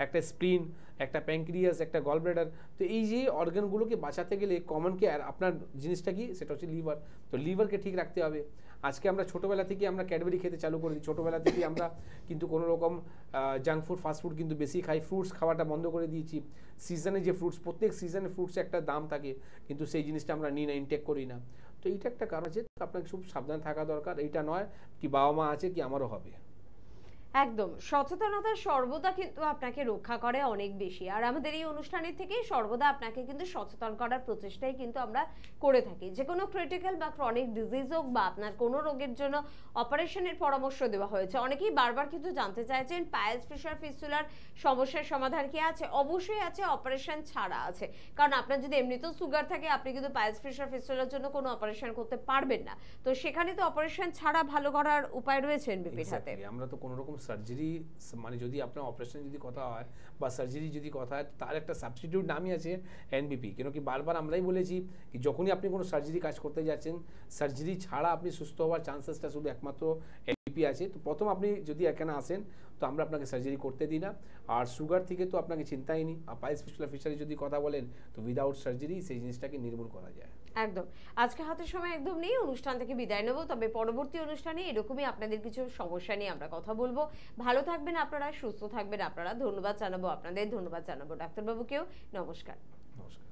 একটা স্প্লিন, একটা প্যাঙ্ক্রিয়াস, একটা গল ব্লাডার। তো এই যে অর্গানগুলোকে বাঁচাতে গেলে কমন কেয়ার আপনার জিনিসটা কি, সেটা হচ্ছে লিভার। তো লিভারকে ঠিক রাখতে হবে। আজকে আমরা ছোটোবেলা থেকে আমরা ক্যাডবেরি খেতে চালু করে দিই, ছোটোবেলা থেকে আমরা কিন্তু কোনো রকম জাঙ্ক ফুড ফাস্টফুড কিন্তু বেশি খাই, ফ্রুটস খাওয়াটা বন্ধ করে দিয়েছি। সিজনে যে ফ্রুটস, প্রত্যেক সিজনে ফ্রুটসে একটা দাম থাকে, কিন্তু সেই জিনিসটা আমরা নিই না, ইনটেক করি না। তো এইটা একটা কারণ আছে, আপনাকে খুব সাবধান থাকা দরকার। এইটা নয় কি বাবা মা আছে কি আমারও হবে। একদম, সচেতনতা সর্বদা কিন্তু আপনাকে রক্ষা করে অনেক বেশি। আর আমাদের এই অনুষ্ঠানের থেকে সর্বদা আপনাকে কিন্তু সচেতন করার প্রচেষ্টাই কিন্তু আমরা করে থাকি। যে কোনো ক্রিটিক্যাল বা ক্রনিক ডিজিজ হোক বা আপনার কোনো রোগের জন্য অপারেশনের পরামর্শ দেওয়া হয়েছে। অনেকেই বারবার কিন্তু জানতে চাইছেন পায়েলস ফিশার ফিস্টুলার সমস্যার সমাধান কি আছে? অবশ্যই আছে, অপারেশন ছাড়া আছে। কারণ আপনার যদি এমনিতেও সুগার থাকে, আপনি কিন্তু পায়েলস ফিশার ফিস্টুলার জন্য কোনো অপারেশন করতে পারবেন না। তো সেখানে তো অপারেশন ছাড়া ভালো করার উপায় রয়েছে এনবিপির হাতে। আমরা তো কোনো রকম সার্জারি, মানে যদি আপনার অপারেশন যদি কথা হয় বা সার্জারি যদি কথা হয়, তার একটা সাবস্টিটিউট নামই আছে এনবিপি। কেন কি বারবার আমরাই বলেছি কি যখনই আপনি কোনো সার্জারি কাজ করতে যাচ্ছেন, সার্জারি ছাড়া আপনি সুস্থ হওয়ার চান্সেসটা শুধু একমাত্র এনবিপি আছে। তো প্রথম আপনি যদি এখানে আসেন তো আমরা আপনাকে সার্জারি করতে দিই না। আর সুগার থেকে তো আপনাকে চিন্তাই নেই। আর পায়েলস ফিস্টুলা ফিশারি যদি কথা বলেন তো উইদাউট সার্জারি সেই জিনিসটাকে নির্মূল করা যায়। একদম। আজকে হাতের সময় একদম নেই, অনুষ্ঠান থেকে বিদায় নেব। তবে পরবর্তী অনুষ্ঠানে এরকমই আপনাদের কিছু সমস্যা নিয়ে আমরা কথা বলবো। ভালো থাকবেন আপনারা, সুস্থ থাকবেন আপনারা। ধন্যবাদ জানাবো আপনাদের, ধন্যবাদ জানাবো ডাক্তারবাবুকেও। নমস্কার। নমস্কার।